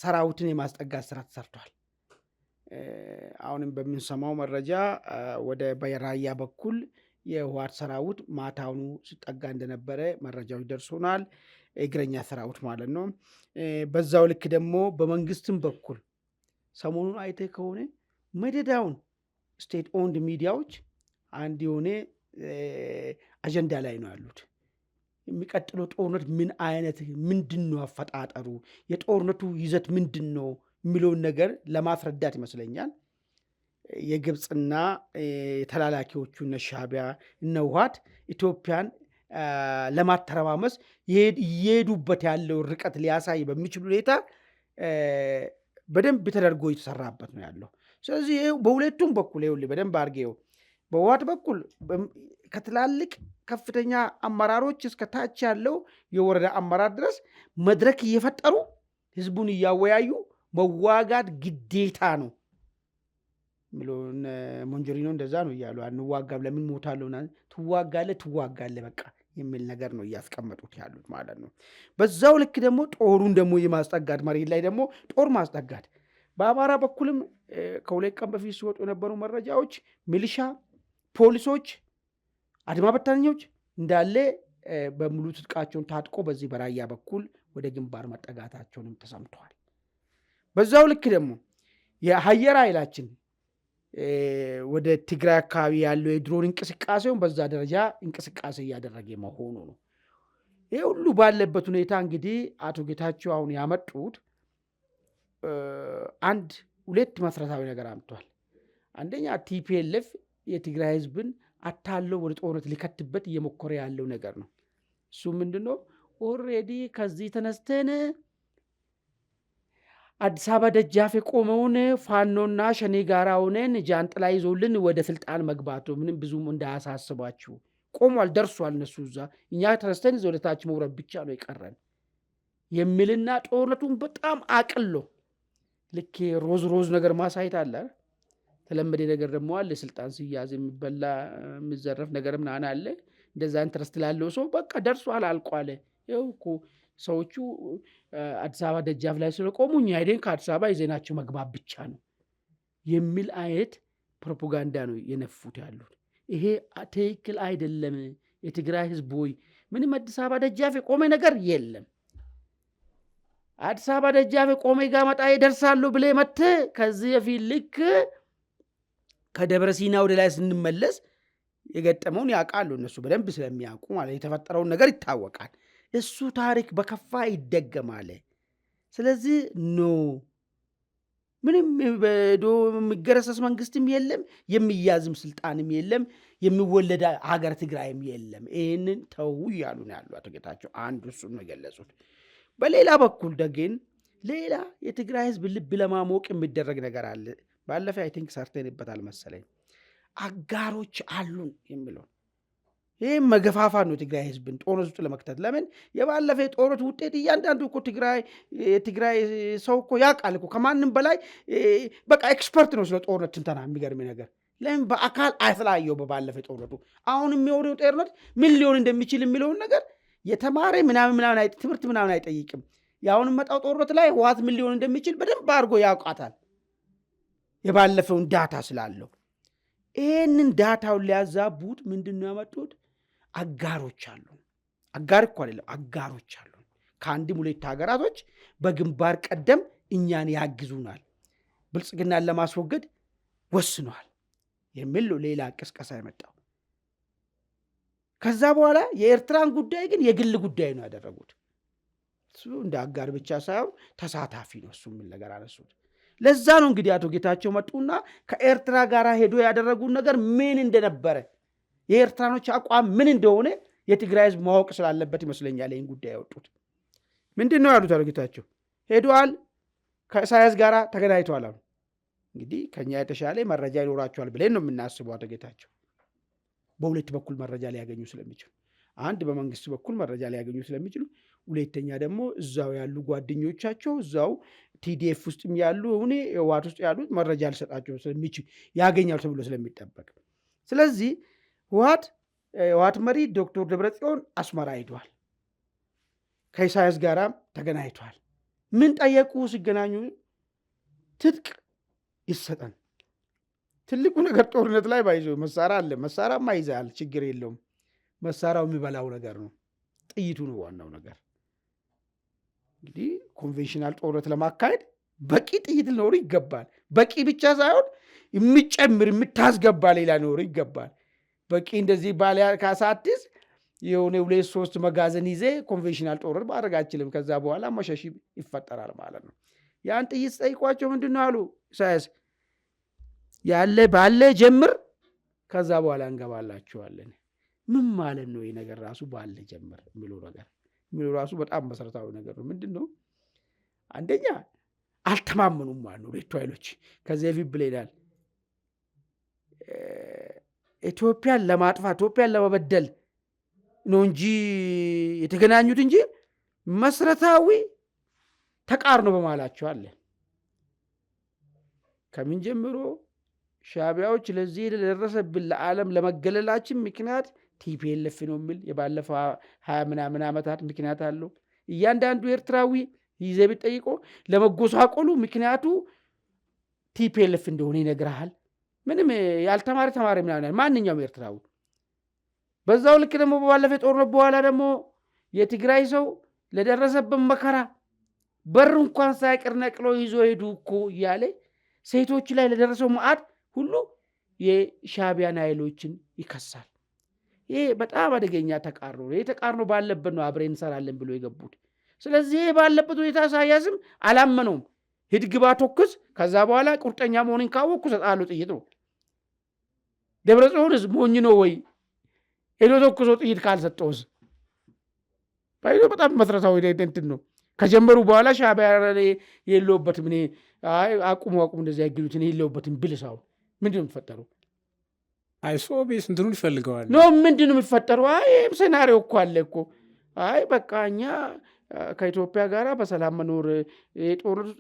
ሰራዊትን የማስጠጋት ስራ ተሰርቷል። አሁንም በምንሰማው መረጃ ወደ በራያ በኩል የህወሓት ሰራዊት ማታውኑ ሲጠጋ እንደነበረ መረጃዎች ደርሶናል። እግረኛ ሰራዊት ማለት ነው። በዛው ልክ ደግሞ በመንግስትም በኩል ሰሞኑን አይተ ከሆነ መደዳውን ስቴት ኦንድ ሚዲያዎች አንድ የሆነ አጀንዳ ላይ ነው ያሉት። የሚቀጥለው ጦርነት ምን አይነት ምንድን ነው አፈጣጠሩ፣ የጦርነቱ ይዘት ምንድን ነው የሚለውን ነገር ለማስረዳት ይመስለኛል የግብፅና ተላላኪዎቹ እነ ሻዕቢያ እነ ህወሓት ኢትዮጵያን ለማተረማመስ እየሄዱበት ያለው ርቀት ሊያሳይ በሚችል ሁኔታ በደንብ ተደርጎ የተሰራበት ነው ያለው። ስለዚህ በሁለቱም በኩል ይኸውልህ በደንብ አድርጌው በህወሓት በኩል ከትላልቅ ከፍተኛ አመራሮች እስከ ታች ያለው የወረዳ አመራር ድረስ መድረክ እየፈጠሩ ህዝቡን እያወያዩ መዋጋት ግዴታ ነው ሚሎን ሞንጆሪኖ እንደዛ ነው እያሉ አንዋጋም ለምን ሞታለሁ ትዋጋለህ በቃ የሚል ነገር ነው እያስቀመጡት ያሉት ማለት ነው። በዛው ልክ ደግሞ ጦሩን ደግሞ የማስጠጋት መሬት ላይ ደግሞ ጦር ማስጠጋት በአማራ በኩልም ከሁለት ቀን በፊት ሲወጡ የነበሩ መረጃዎች ሚሊሻ፣ ፖሊሶች፣ አድማ በታኞች እንዳለ በሙሉ ትጥቃቸውን ታጥቆ በዚህ በራያ በኩል ወደ ግንባር መጠጋታቸውንም ተሰምተዋል። በዛው ልክ ደግሞ የአየር ኃይላችን ወደ ትግራይ አካባቢ ያለው የድሮን እንቅስቃሴውን በዛ ደረጃ እንቅስቃሴ እያደረገ መሆኑ ነው። ይህ ሁሉ ባለበት ሁኔታ እንግዲህ አቶ ጌታቸው አሁን ያመጡት ሁለት መሰረታዊ ነገር አምጥቷል። አንደኛ ቲፒኤልኤፍ የትግራይ ህዝብን አታለው ወደ ጦርነት ሊከትበት እየሞከረ ያለው ነገር ነው። እሱ ምንድነው? ኦልሬዲ ከዚህ ተነስተን አዲስ አበባ ደጃፍ የቆመውን ፋኖና ሸኔ ጋር ሆነን ጃንጥላ ይዞልን ወደ ስልጣን መግባቱ ምንም ብዙም እንዳያሳስባችሁ ቆሟል፣ ደርሷል። እነሱ እዛ እኛ ተነስተን ወደ ታች መውረድ ብቻ ነው የቀረን የሚልና ጦርነቱን በጣም አቅሎ ልክ ሮዝ ነገር ማሳየት አለ። ተለመደ ነገር ደግሞ አለ። ስልጣን ሲያዝ የሚበላ የሚዘረፍ ነገር ምናምን አለ። እንደዛ ኢንትረስት ላለው ሰው በቃ ደርሷል፣ አልቋል። ይኸው እኮ ሰዎቹ አዲስ አበባ ደጃፍ ላይ ስለቆሙ እኛ ሄደን ከአዲስ አበባ ይዘናቸው መግባት ብቻ ነው የሚል አይነት ፕሮፓጋንዳ ነው የነፉት ያሉት። ይሄ ትክክል አይደለም። የትግራይ ህዝብ ሆይ ምንም አዲስ አበባ ደጃፍ የቆመ ነገር የለም። አዲስ አበባ ደጃፍ የቆመ ጋመጣ ይደርሳሉ ብለህ መጥተህ ከዚህ በፊት ልክ ከደብረ ሲና ወደ ላይ ስንመለስ የገጠመውን ያውቃሉ እነሱ በደንብ ስለሚያውቁ ማለት የተፈጠረውን ነገር ይታወቃል። እሱ ታሪክ በከፋ ይደገማል። ስለዚህ ምንም የሚገረሰስ መንግስትም የለም፣ የሚያዝም ስልጣንም የለም፣ የሚወለድ ሀገር ትግራይም የለም። ይህንን ተው እያሉ ነው ያሉ አቶ ጌታቸው። አንዱ እሱን ነው የገለጹት። በሌላ በኩል ግን ሌላ የትግራይ ህዝብ ልብ ለማሞቅ የሚደረግ ነገር አለ። ባለፈ አይ ቲንክ ሰርተንበታል መሰለኝ። አጋሮች አሉን የሚለው ይህም መገፋፋት ነው የትግራይ ህዝብን ጦርነት ውስጥ ለመክተት። ለምን የባለፈ የጦርነት ውጤት እያንዳንዱ እኮ የትግራይ ሰው እኮ ያውቃል እኮ ከማንም በላይ በቃ ኤክስፐርት ነው ስለ ጦርነት ትንተና። የሚገርም ነገር ለምን በአካል አይተላየው በባለፈ ጦርነቱ። አሁን የሚወደው ጦርነት ምን ሊሆን እንደሚችል የሚለውን ነገር የተማረ ትምህርት ምናምን አይጠይቅም። የአሁንም መጣው ጦርነት ላይ ህወሓት ምን ሊሆን እንደሚችል በደንብ አድርጎ ያውቃታል፣ የባለፈውን ዳታ ስላለው። ይህንን ዳታውን ሊያዛቡት ምንድን ነው ያመጡት? አጋሮች አሉ። አጋር እኮ አይደለም፣ አጋሮች አሉ። ከአንድም ሁለት ሀገራቶች በግንባር ቀደም እኛን ያግዙናል፣ ብልጽግናን ለማስወገድ ወስነዋል የሚል ሌላ ቅስቀሳ የመጣው። ከዛ በኋላ የኤርትራን ጉዳይ ግን የግል ጉዳይ ነው ያደረጉት። እሱ እንደ አጋር ብቻ ሳይሆን ተሳታፊ ነው እሱ የሚል ነገር አነሱት። ለዛ ነው እንግዲህ አቶ ጌታቸው መጡና ከኤርትራ ጋር ሄዶ ያደረጉት ነገር ምን እንደነበረ የኤርትራኖች አቋም ምን እንደሆነ የትግራይ ህዝብ ማወቅ ስላለበት ይመስለኛል ይህን ጉዳይ ያወጡት። ምንድን ነው ያሉት አቶ ጌታቸው? ሄደዋል፣ ከኢሳያስ ጋር ተገናኝተዋል አሉ። እንግዲህ ከኛ የተሻለ መረጃ ይኖራቸዋል ብለን ነው የምናስበው አቶ ጌታቸው። በሁለት በኩል መረጃ ሊያገኙ ስለሚችሉ፣ አንድ በመንግስት በኩል መረጃ ሊያገኙ ስለሚችሉ፣ ሁለተኛ ደግሞ እዛው ያሉ ጓደኞቻቸው እዛው ቲዲኤፍ ውስጥም ያሉ ህወሓት ውስጥ ያሉት መረጃ ሊሰጣቸው ስለሚችል ያገኛሉ ተብሎ ስለሚጠበቅ፣ ስለዚህ ህወሓት መሪ ዶክተር ደብረጽዮን አስመራ ሄደዋል። ከኢሳያስ ጋራም ተገናኝቷል። ምን ጠየቁ ሲገናኙ? ትጥቅ ይሰጠን። ትልቁ ነገር ጦርነት ላይ ባይዞ መሳሪያ አለ። መሳሪያማ ይዘሃል፣ ችግር የለውም። መሳሪያው የሚበላው ነገር ነው፣ ጥይቱ ነው ዋናው ነገር። እንግዲህ ኮንቬንሽናል ጦርነት ለማካሄድ በቂ ጥይት ሊኖሩ ይገባል። በቂ ብቻ ሳይሆን የሚጨምር የምታስገባ ሌላ ሊኖሩ ይገባል። በቂ እንደዚህ ባለ ካሳትስ የሆነ 2-3 መጋዘን ይዜ ኮንቬንሽናል ጦርነት ማድረግ አችልም። ከዛ በኋላ መሸሽ ይፈጠራል ማለት ነው። ያን ጥይት ጠይቋቸው ምንድን ነው አሉ ኢሳያስ፣ ያለ ባለ ጀምር፣ ከዛ በኋላ እንገባላችኋለን። ምን ማለት ነው ይህ ነገር ራሱ? ባለ ጀምር የሚለው ራሱ በጣም መሰረታዊ ነገር ነው። ምንድን ነው? አንደኛ አልተማመኑም ማለት ነው ሁለቱ ኃይሎች። ከዚህ በፊት ብለናል፣ ኢትዮጵያን ለማጥፋት ኢትዮጵያን ለመበደል ነው እንጂ የተገናኙት እንጂ መሰረታዊ ተቃርኖ በማላቸው አለ። ከምን ጀምሮ ሻዕቢያዎች ለዚህ ለደረሰብን ለዓለም ለመገለላችን ምክንያት ቲፒኤልኤፍ ነው የሚል የባለፈው 20 ምናምን ዓመታት ምክንያት አለው። እያንዳንዱ ኤርትራዊ ይዘህ ብትጠይቆ ለመጎሳቆሉ ምክንያቱ ቲፒኤልኤፍ እንደሆነ ይነግርሃል። ምንም ያልተማረ ተማሪ ምናምን ማንኛውም ኤርትራዊ። በዛው ልክ ደግሞ ባለፈው ጦርነት በኋላ ደግሞ የትግራይ ሰው ለደረሰብን መከራ በር እንኳን ሳይቀር ነቅሎ ይዞ ሄዱ እኮ እያለ ሴቶች ላይ ለደረሰው መዓት ሁሉ የሻዕቢያን ኃይሎችን ይከሳል። ይሄ በጣም አደገኛ ተቃርኖ ነው። ይሄ ተቃርኖ ባለበት ነው አብረን እንሰራለን ብሎ የገቡት። ስለዚህ ባለበት ሁኔታ ኢሳያስም አላመነውም። ሂድ ግባ ተኩስ፣ ከዛ በኋላ ቁርጠኛ መሆንን ካወቅኩ እሰጥሃለሁ ጥይት ነው። ደብረጽዮንስ ሞኝ ነው ወይ? ሄዶ ተኩሶ ጥይት ካልሰጠውስ? ባይዶ በጣም መሰረታዊ እንትን ነው። ከጀመሩ በኋላ ሻዕቢያ የለውበትም። እኔ አቁሙ እንደዚህ ያግሉት እኔ የለውበትም ብልሳው ምንድን ነው የሚፈጠረው? አይሶቤስ እንትኑን ይፈልገዋል ኖ ምንድን ነው የሚፈጠረው? ይህም ሴናሪዮ እኮ አለ እኮ። በቃ እኛ ከኢትዮጵያ ጋር በሰላም መኖር የጦርነቱ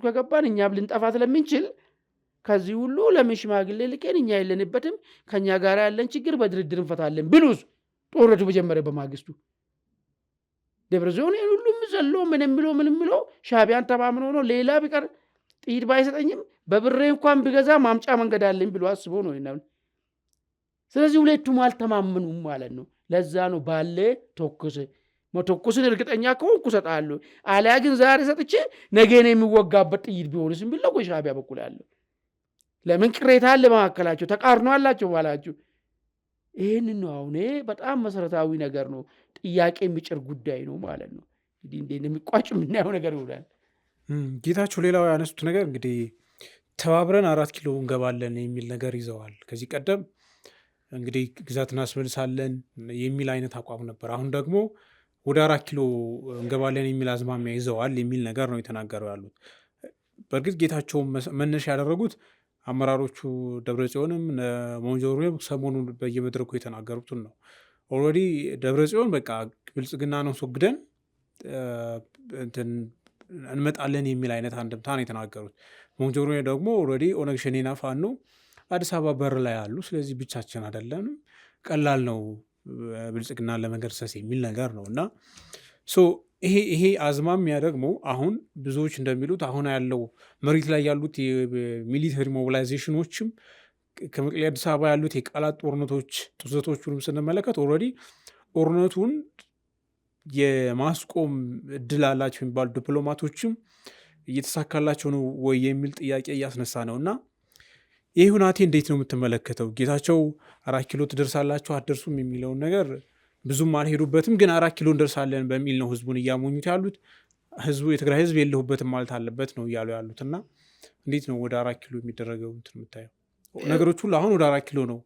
ከገባን እኛም ልንጠፋ ስለምንችል ከዚህ ሁሉ ለምን ሽማግሌ ልኬን እኛ የለንበትም፣ ከእኛ ጋር ያለን ችግር በድርድር እንፈታለን ብሉስ ጦርነቱ በጀመረ በማግስቱ ደብረጽዮን ሁሉም ዘሎ ምንም ብሎ ሻዕቢያን ተማምኖ ነው። ሌላ ቢቀር ጥይት ባይሰጠኝም በብሬ እንኳን ቢገዛ ማምጫ መንገድ አለኝ ብሎ አስቦ ነው ይናል። ስለዚህ ሁለቱም አልተማመኑም ማለት ነው። ለዛ ነው ባለ ተኩስን እርግጠኛ ከሆንኩ እሰጥሃለሁ፣ አሊያ ግን ዛሬ ሰጥቼ ነገ ነው የሚወጋበት ጥይት ቢሆንስ ቢለው ሻዕቢያ በኩል ያለው ለምን ቅሬታ አለ በመካከላቸው፣ ተቃርኖ አላቸው ባላችሁ። ይህን ነው አሁን በጣም መሰረታዊ ነገር ነው። ጥያቄ የሚጭር ጉዳይ ነው ማለት ነው። እንግዲህ እንዴት እንደሚቋጭ የምናየው ነገር ይሆናል። ጌታቸው ሌላው ያነሱት ነገር እንግዲህ ተባብረን 4 ኪሎ እንገባለን የሚል ነገር ይዘዋል። ከዚህ ቀደም እንግዲህ ግዛት እናስመልሳለን የሚል አይነት አቋም ነበር። አሁን ደግሞ ወደ 4 ኪሎ እንገባለን የሚል አዝማሚያ ይዘዋል የሚል ነገር ነው የተናገረው ያሉት። በእርግጥ ጌታቸው መነሻ ያደረጉት አመራሮቹ ደብረጽዮንም ሞንጆሪም ሰሞኑን በየመድረኩ የተናገሩትን ነው። ኦልሬዲ ደብረጽዮን በቃ ብልጽግና ነው አስወግደን እንመጣለን የሚል አይነት አንድምታ ነው የተናገሩት። ሞንጆሪም ደግሞ ኦልሬዲ ኦነግ ሸኔና ፋኖ አዲስ አበባ በር ላይ አሉ፣ ስለዚህ ብቻችን አይደለንም፣ ቀላል ነው ብልጽግናን ለመገርሰስ የሚል ነገር ነው እና ይሄ አዝማሚያ ደግሞ አሁን ብዙዎች እንደሚሉት አሁን ያለው መሬት ላይ ያሉት የሚሊተሪ ሞቢላይዜሽኖችም ከመቀሌ አዲስ አበባ ያሉት የቃላት ጦርነቶች ጡዘቶቹንም ስንመለከት ኦልሬዲ ጦርነቱን የማስቆም እድል አላቸው የሚባሉ ዲፕሎማቶችም እየተሳካላቸው ነው ወይ የሚል ጥያቄ እያስነሳ ነው እና ይህ ሁናቴ እንዴት ነው የምትመለከተው? ጌታቸው 4 ኪሎ ትደርሳላችሁ አትደርሱም የሚለውን ነገር ብዙም አልሄዱበትም፣ ግን 4 ኪሎ እንደርሳለን በሚል ነው ህዝቡን እያሞኙት ያሉት። ህዝቡ የትግራይ ህዝብ የለሁበትም ማለት አለበት ነው እያሉ ያሉት እና እንዴት ነው ወደ 4 ኪሎ የሚደረገው እንትን የምታየው? ነገሮች ሁሉ አሁን ወደ 4 ኪሎ ነው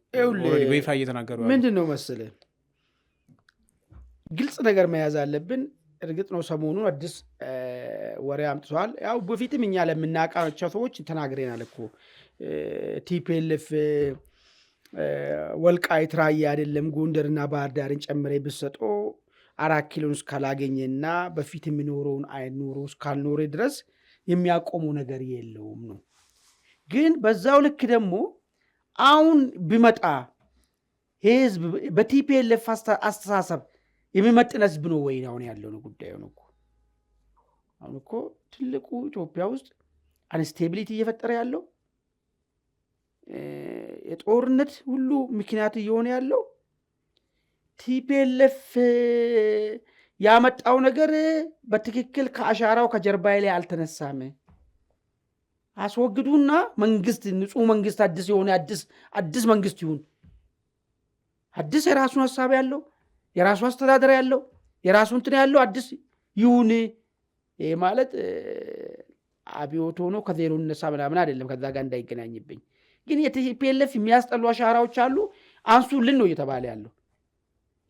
በይፋ እየተናገሩ ያሉት። ምንድን ነው መሰለህ ግልጽ ነገር መያዝ አለብን። እርግጥ ነው ሰሞኑን አዲስ ወሬ አምጥተዋል። ያው በፊትም እኛ ለምናውቃቸው ሰዎች ተናግረናል እኮ ቲፒኤልኤፍ ወልቃይት ራያ አይደለም ጎንደርና ባህር ዳርን ጨምሬ ብሰጦ 4 ኪሎን እስካላገኘና በፊት የሚኖረውን አይነት ኑሮ እስካልኖረ ድረስ የሚያቆመው ነገር የለውም ነው። ግን በዛው ልክ ደግሞ አሁን ቢመጣ ህዝብ በቲፒኤልኤፍ አስተሳሰብ የሚመጥን ህዝብ ነው ወይ አሁን ያለው ነው ጉዳዩ ነው። አሁን እኮ ትልቁ ኢትዮጵያ ውስጥ አንስቴቢሊቲ እየፈጠረ ያለው የጦርነት ሁሉ ምክንያት እየሆነ ያለው ቲፒኤልኤፍ ያመጣው ነገር በትክክል ከአሻራው ከጀርባዬ ላይ አልተነሳም። አስወግዱና መንግስት ንጹህ መንግስት አዲስ የሆነ አዲስ መንግስት ይሁን። አዲስ የራሱን ሀሳብ ያለው የራሱ አስተዳደር ያለው የራሱ እንትን ያለው አዲስ ይሁን። ይሄ ማለት አብዮት ሆኖ ከዜሮ እነሳ ምናምን አይደለም፣ ከዛ ጋር እንዳይገናኝብኝ። ግን የቲፒኤልኤፍ የሚያስጠሉ አሻራዎች አሉ፣ አንሱልን ነው እየተባለ ያለው።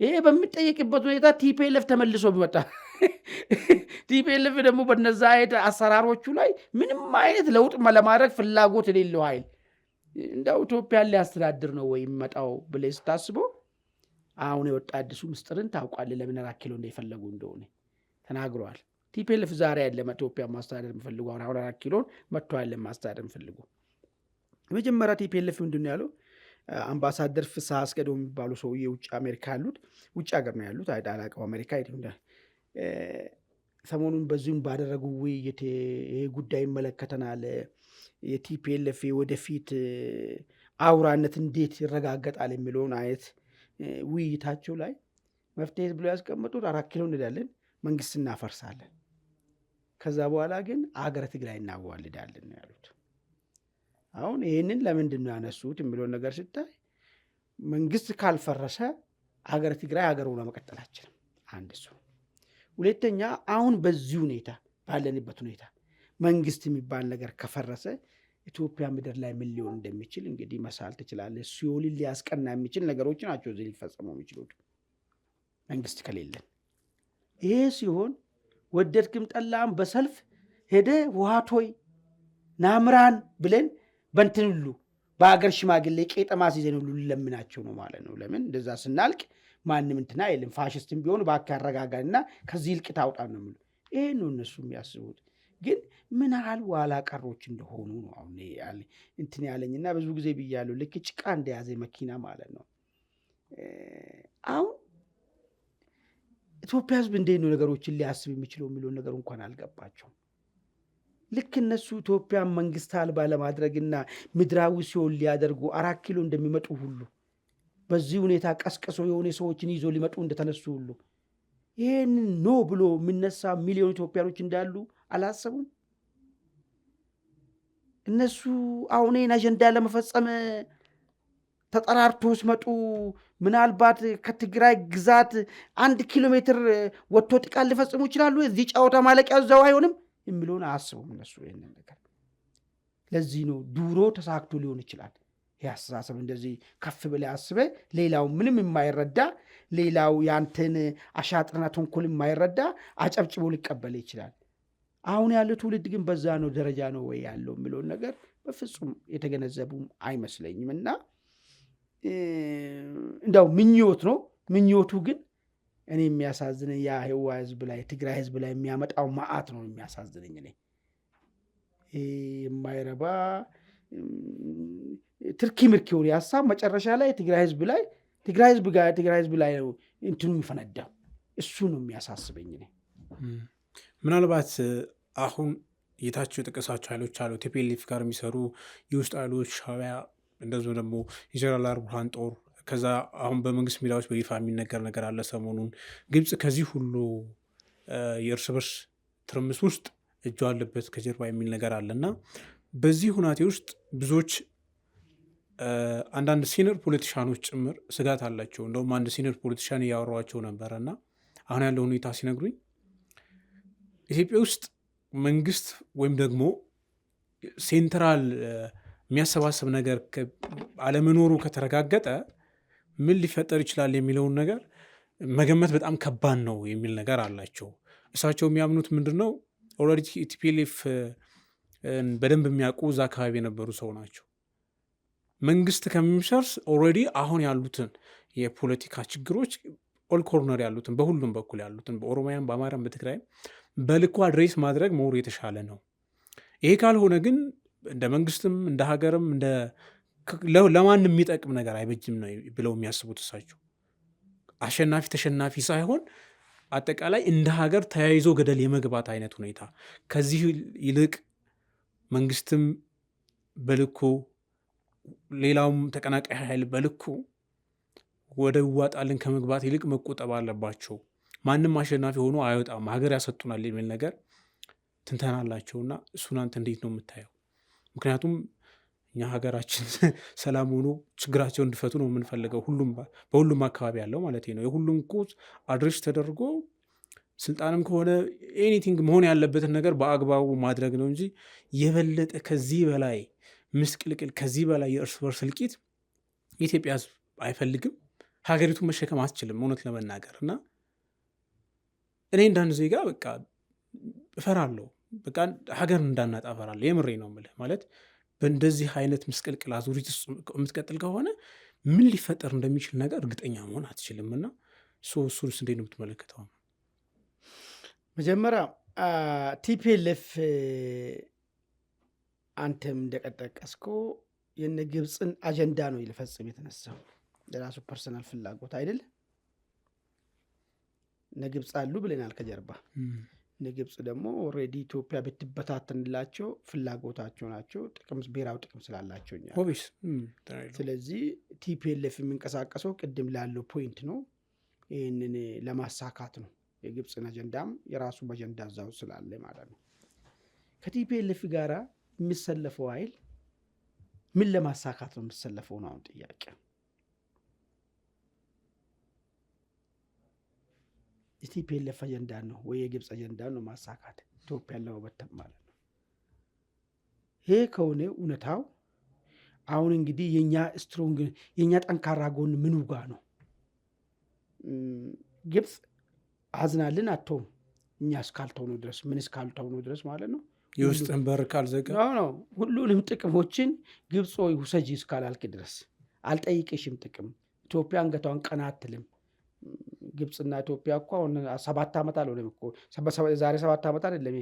ይሄ በሚጠየቅበት ሁኔታ ቲፒኤልኤፍ ተመልሶ ቢመጣ ቲፒኤልኤፍ ደግሞ በነዛ አይነት አሰራሮቹ ላይ ምንም አይነት ለውጥ ለማድረግ ፍላጎት የሌለው ኃይል እንደው ኢትዮጵያን ሊያስተዳድር ነው ወይ የሚመጣው ብለህ ስታስበው አሁን የወጣ አዲሱ ምስጢርን ታውቃለህ። ለምን 4 ኪሎ እንደፈለጉ እንደሆነ ተናግረዋል። ቲፒኤልኤፍ ዛሬ ያለ ኢትዮጵያ ማስተዳደር የሚፈልጉ አሁን 4 ኪሎን መጥቶ ያለ ማስተዳደር የሚፈልጉ የመጀመሪያ ቲፒኤልኤፍ ምንድን ነው ያለው? አምባሳደር ፍስሐ አስገዶም የሚባሉ ሰውዬ ውጭ አሜሪካ ያሉት ውጭ ሀገር ነው ያሉት አይዳላቀው አሜሪካ ሰሞኑን በዚሁም ባደረጉ ውይይት ይሄ ጉዳይ ይመለከተናል፣ የቲፒኤልኤፍ ወደፊት አውራነት እንዴት ይረጋገጣል የሚለውን አይነት ውይይታቸው ላይ መፍትሄ ብሎ ያስቀመጡት 4 ኪሎ እንሄዳለን፣ መንግስት እናፈርሳለን፣ ከዛ በኋላ ግን አገረ ትግራይ እናዋልዳለን ነው ያሉት። አሁን ይህንን ለምንድን ነው ያነሱት የሚለውን ነገር ስታይ መንግስት ካልፈረሰ አገረ ትግራይ ሀገር ሆኖ መቀጠል አይችልም። አንድ እሱ። ሁለተኛ አሁን በዚህ ሁኔታ ባለንበት ሁኔታ መንግስት የሚባል ነገር ከፈረሰ ኢትዮጵያ ምድር ላይ ምን ሊሆን እንደሚችል እንግዲህ መሳል ትችላለህ። ሲኦልን ሊያስቀና የሚችል ነገሮች ናቸው እዚህ ሊፈጸሙ የሚችሉት መንግስት ከሌለን። ይሄ ሲሆን ወደድክም ጠላም በሰልፍ ሄደ ውሃቶይ ናምራን ብለን በንትን ሁሉ በአገር ሽማግሌ ቄጠማ ሲዘን ሁሉ ለምናቸው ነው ማለት ነው። ለምን እንደዛ ስናልቅ ማንም እንትና የለም፣ ፋሽስትም ቢሆን ባካ ያረጋጋልና ከዚህ ልቅት አውጣን ነው የሚሉ። ይሄ ነው እነሱ የሚያስቡት። ግን ምን ያህል ዋላ ቀሮች እንደሆኑ ነው አሁን እንትን ያለኝና ብዙ ጊዜ ብያለሁ፣ ልክ ጭቃ እንደያዘ መኪና ማለት ነው። አሁን ኢትዮጵያ ህዝብ እንዴት ነው ነገሮችን ሊያስብ የሚችለው የሚለውን ነገር እንኳን አልገባቸውም። ልክ እነሱ ኢትዮጵያን መንግስት አልባ ለማድረግና ምድራዊ ሲሆን ሊያደርጉ 4 ኪሎ እንደሚመጡ ሁሉ በዚህ ሁኔታ ቀስቅሶ የሆነ ሰዎችን ይዞ ሊመጡ እንደተነሱ ሁሉ ይህን ኖ ብሎ የሚነሳ ሚሊዮን ኢትዮጵያኖች እንዳሉ አላሰቡም። እነሱ አሁን ይህን አጀንዳ ለመፈጸም ተጠራርቶ ሲመጡ ምናልባት ከትግራይ ግዛት 1 ኪሎ ሜትር ወጥቶ ጥቃት ሊፈጽሙ ይችላሉ። እዚህ ጨዋታ ማለቂያ እዛው አይሆንም የሚለውን አያስቡም እነሱ ይህንን ነገር። ለዚህ ነው ዱሮ ተሳክቶ ሊሆን ይችላል ይህ አስተሳሰብ። እንደዚህ ከፍ ብለህ አስበህ ሌላው ምንም የማይረዳ ሌላው ያንተን አሻጥርና ተንኮል የማይረዳ አጨብጭቦ ሊቀበል ይችላል። አሁን ያለው ትውልድ ግን በዛ ነው ደረጃ ነው ወይ ያለው የሚለውን ነገር በፍጹም የተገነዘቡም አይመስለኝም። እና እንደው ምኞት ነው። ምኞቱ ግን እኔ የሚያሳዝነኝ ያ ህዋ ህዝብ ላይ ትግራይ ህዝብ ላይ የሚያመጣው መዓት ነው የሚያሳዝነኝ። እኔ የማይረባ ትርኪ ምርኪ ሆነ ሀሳብ መጨረሻ ላይ ትግራይ ህዝብ ላይ ነው እንትኑ የሚፈነዳው። እሱ ነው የሚያሳስበኝ። እኔ ምናልባት አሁን የታቸው የጠቀሳቸው ኃይሎች አሉ ቲፒኤልኤፍ ጋር የሚሰሩ የውስጥ ኃይሎች ሻዕቢያ፣ እንደዚሁ ደግሞ የጀነራል ብርሃን ጦር፣ ከዛ አሁን በመንግስት ሚዲያዎች በይፋ የሚነገር ነገር አለ ሰሞኑን ግብፅ ከዚህ ሁሉ የእርስ በርስ ትርምስ ውስጥ እጇ አለበት ከጀርባ የሚል ነገር አለ እና በዚህ ሁናቴ ውስጥ ብዙዎች አንዳንድ ሲኒየር ፖለቲሻኖች ጭምር ስጋት አላቸው። እንደውም አንድ ሲኒየር ፖለቲሻን እያወሯቸው ነበረ እና አሁን ያለው ሁኔታ ሲነግሩኝ ኢትዮጵያ ውስጥ መንግስት ወይም ደግሞ ሴንትራል የሚያሰባስብ ነገር አለመኖሩ ከተረጋገጠ ምን ሊፈጠር ይችላል የሚለውን ነገር መገመት በጣም ከባድ ነው የሚል ነገር አላቸው። እሳቸው የሚያምኑት ምንድን ነው? ኦልሬዲ ቲፒኤልኤፍ በደንብ የሚያውቁ እዛ አካባቢ የነበሩ ሰው ናቸው። መንግስት ከሚሰርስ ኦልሬዲ አሁን ያሉትን የፖለቲካ ችግሮች ኦል ኮርነር ያሉትን በሁሉም በኩል ያሉትን በኦሮሚያም፣ በአማራም፣ በትግራይም በልኩ አድሬስ ማድረግ መሆኑ የተሻለ ነው። ይሄ ካልሆነ ግን እንደ መንግስትም እንደ ሀገርም ለማንም የሚጠቅም ነገር አይበጅም ነው ብለው የሚያስቡት እሳቸው። አሸናፊ ተሸናፊ ሳይሆን አጠቃላይ እንደ ሀገር ተያይዞ ገደል የመግባት አይነት ሁኔታ። ከዚህ ይልቅ መንግስትም በልኩ ሌላውም ተቀናቃይ ኃይል በልኩ ወደ ይዋጣልን ከመግባት ይልቅ መቆጠብ አለባቸው። ማንም አሸናፊ ሆኖ አይወጣም፣ ሀገር ያሰጡናል የሚል ነገር ትንተናላቸውና እሱን አንተ እንዴት ነው የምታየው? ምክንያቱም እኛ ሀገራችን ሰላም ሆኖ ችግራቸውን እንዲፈቱ ነው የምንፈልገው፣ በሁሉም አካባቢ ያለው ማለት ነው። የሁሉም ቁስ አድሬስ ተደርጎ ስልጣንም ከሆነ ኤኒቲንግ መሆን ያለበትን ነገር በአግባቡ ማድረግ ነው እንጂ የበለጠ ከዚህ በላይ ምስቅልቅል፣ ከዚህ በላይ የእርስ በርስ እልቂት የኢትዮጵያ ሕዝብ አይፈልግም። ሀገሪቱን መሸከም አትችልም እውነት ለመናገር እና እኔ እንዳንድ ዜጋ በቃ እፈራለሁ። በቃ ሀገር እንዳናጣ እፈራለሁ። የምሬ ነው የምልህ። ማለት በእንደዚህ አይነት ምስቅልቅል አዙሪት ውስጥ የምትቀጥል ከሆነ ምን ሊፈጠር እንደሚችል ነገር እርግጠኛ መሆን አትችልም። እና እሱንስ እንዴት ነው የምትመለከተው? መጀመሪያ ቲፒኤልኤፍ አንተም እንደቀጠቀስከው የነ ግብፅን አጀንዳ ነው ሊፈጽም የተነሳው፣ ለራሱ ፐርሰናል ፍላጎት አይደል? እነ ግብፅ አሉ ብለናል ከጀርባ። እነ ግብፅ ደግሞ ኦልሬዲ ኢትዮጵያ ብትበታተንላቸው ፍላጎታቸው ናቸው፣ ብሔራዊ ጥቅም ስላላቸው እኛ። ስለዚህ ቲፒኤልኤፍ የሚንቀሳቀሰው ቅድም ላለው ፖይንት ነው፣ ይህንን ለማሳካት ነው። የግብፅን አጀንዳም የራሱ አጀንዳ እዛው ስላለ ማለት ነው። ከቲፒኤልኤፍ ጋራ የሚሰለፈው ኃይል ምን ለማሳካት ነው የሚሰለፈው ነው አሁን ጥያቄ። የቲፒኤልኤፍ አጀንዳ ነው ወይ የግብፅ አጀንዳ ነው ማሳካት ኢትዮጵያን ለመበተን ማለት ነው። ይሄ ከሆነ እውነታው አሁን እንግዲህ የኛ ጠንካራ ጎን ምኑ ጋ ነው? ግብፅ አዝናልን አትተውም እኛ እስካልተው ነው ድረስ፣ ምን እስካልተው ነው ድረስ ማለት ነው። የውስጥን በር ካልዘጋ ነው ሁሉንም ጥቅሞችን ግብፅ ወይ ውሰጂ እስካላልክ ድረስ አልጠይቅሽም ጥቅም። ኢትዮጵያ አንገቷን ቀና አትልም። ግብፅና ኢትዮጵያ እኮ አሁን 7 ዓመት አልሆነም እኮ፣ ዛሬ 7 ዓመት አይደለም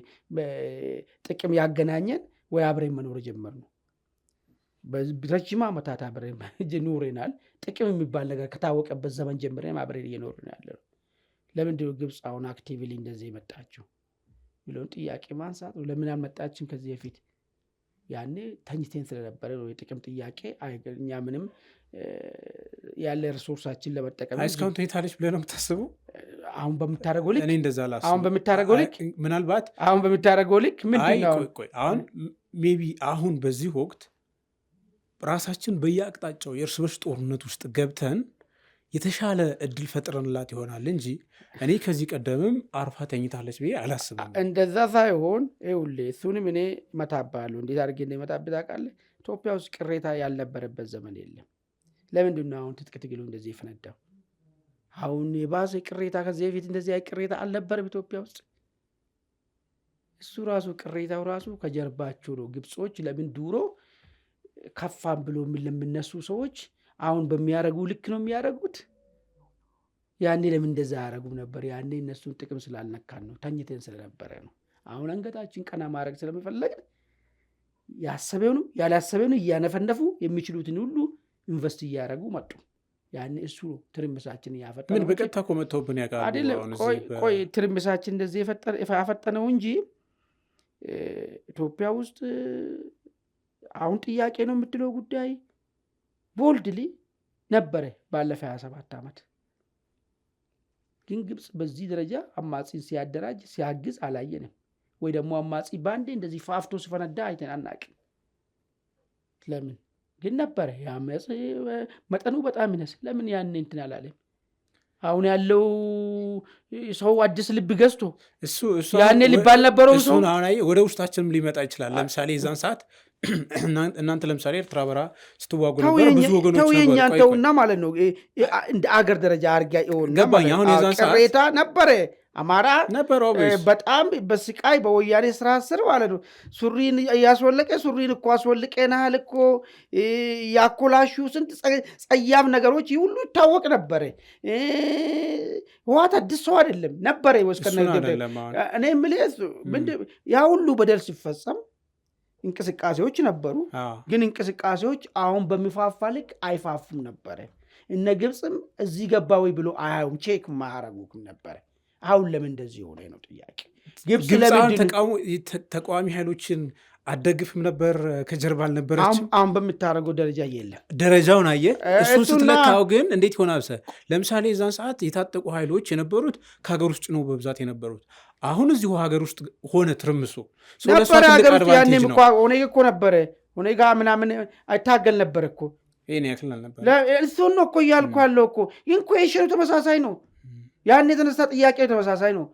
ጥቅም ያገናኘን ወይ አብረን መኖር ጀመርነው። በረጅም ዓመታት አብረን ኖረናል። ጥቅም የሚባል ነገር ከታወቀበት ዘመን ጀምረን አብረን እየኖርን ያለነው። ለምንድን ነው ግብፅ አሁን አክቲቭሊ እንደዚህ የመጣችው ብሎን ጥያቄ ማንሳት ነው። ለምን አልመጣችን ከዚህ በፊት? ያኔ ተኝቴን ስለነበረ ነው የጥቅም ጥያቄ። እኛ ምንም ያለ ሪሶርሳችን ለመጠቀም እስካሁን ተኝታለች ብለህ ነው የምታስበው? አሁን በምታደርገው ልክ እኔ እንደዛ ላስብ። አሁን በምታደርገው ልክ ምናልባት አሁን በምታደርገው ልክ ምንድን ነው አሁን ሜቢ አሁን በዚህ ወቅት ራሳችን በየአቅጣጫው የእርስ በርስ ጦርነት ውስጥ ገብተን የተሻለ እድል ፈጥረንላት ይሆናል እንጂ እኔ ከዚህ ቀደምም አርፋ ተኝታለች ብዬ አላስብም። እንደዛ ሳይሆን ይኸውልህ እሱንም እኔ እመታብሃለሁ። እንዴት አድርጌ እንደመታብህ ታውቃለህ? ኢትዮጵያ ውስጥ ቅሬታ ያልነበረበት ዘመን የለም። ለምንድን ነው አሁን ትጥቅ ትግሉ እንደዚህ የፈነዳው? አሁን የባሰ ቅሬታ ከዚህ በፊት እንደዚህ አይ ቅሬታ አልነበረም ኢትዮጵያ ውስጥ። እሱ ራሱ ቅሬታው ራሱ ከጀርባቸው ነው። ግብጾች ለምን ዱሮ ከፋም ብሎ ለምነሱ ሰዎች አሁን በሚያደርጉ ልክ ነው የሚያደርጉት። ያኔ ለምን እንደዛ ያደርጉም ነበር? ያኔ እነሱን ጥቅም ስላልነካን ነው፣ ተኝተን ስለነበረ ነው። አሁን አንገታችን ቀና ማድረግ ስለመፈለግ ያሰበውንም ያላሰበውንም እያነፈነፉ የሚችሉትን ሁሉ ኢንቨስት እያደረጉ መጡ። ያኔ እሱ ትርምሳችን ያፈጠነው። ምን በቀጥታ እኮ መጥተውብን ያውቃሉ አይደለም? ቆይ ትርምሳችን እንደዚህ ያፈጠነው እንጂ ኢትዮጵያ ውስጥ አሁን ጥያቄ ነው የምትለው ጉዳይ ቦልድሊ ነበረ ባለፈ 27 ዓመት። ግን ግብፅ በዚህ ደረጃ አማጺን ሲያደራጅ ሲያግዝ አላየንም። ወይ ደግሞ አማጺ ባንዴ እንደዚህ ፋፍቶ ሲፈነዳ አይተን አናውቅም። ለምን ግን ነበረ ያመጽ መጠኑ በጣም ይነስ። ለምን ያን እንትን አላለም? አሁን ያለው ሰው አዲስ ልብ ገዝቶ እሱ ያኔ ሊባል ነበረው ሰው አሁን ወደ ውስጣችንም ሊመጣ ይችላል። ለምሳሌ የዛን ሰዓት እናንተ ለምሳሌ ኤርትራ በራ ስትዋጉ ነበር፣ ብዙ ወገኖች ነበሩ። የኛን ተውና ማለት ነው እንደ አገር ደረጃ አርጋ ይሆን ገባኝ። አሁን የዛን ሰዓት ቅሬታ ነበረ። አማራ ነበረ በጣም በስቃይ በወያኔ ስራ ስር ማለት ነው። ሱሪን እያስወለቀ ሱሪን እኮ አስወልቀናል እኮ ያኮላሹ ስንት ጸያፍ ነገሮች ሁሉ ይታወቅ ነበረ። ህወሓት አዲስ ሰው አይደለም ነበረ። እኔ የምልህ ያ ሁሉ በደል ሲፈጸም እንቅስቃሴዎች ነበሩ። ግን እንቅስቃሴዎች አሁን በሚፋፋ ልክ አይፋፉም ነበረ። እነ ግብፅም እዚህ ገባ ወይ ብሎ አያዩም፣ ቼክ ማያረጉም ነበረ። አሁን ለምን እንደዚህ ሆነ ነው ጥያቄ። ግብፅ ተቃዋሚ ኃይሎችን አደግፍም ነበር፣ ከጀርባ አልነበረችም። አሁን በምታደርገው ደረጃ የለም። ደረጃውን አየህ። እሱን ስትለካው ግን እንዴት ይሆናል? ለምሳሌ የዛን ሰዓት የታጠቁ ኃይሎች የነበሩት ከሀገር ውስጥ ነው በብዛት የነበሩት። አሁን እዚሁ ሀገር ውስጥ ሆነ ትርምሱ ነበር። ሀገር ውስጥ ያኔም እኮ ኦኔግ እኮ ነበረ፣ ኦኔጋ ምናምን አይታገል ነበር እኮ። ይህን ያክል አልነበረ። እሱን ነው እኮ እያልኩ ያለው እኮ። ኢንኩዌሽኑ ተመሳሳይ ነው። ያን የተነሳ ጥያቄ ተመሳሳይ ነው።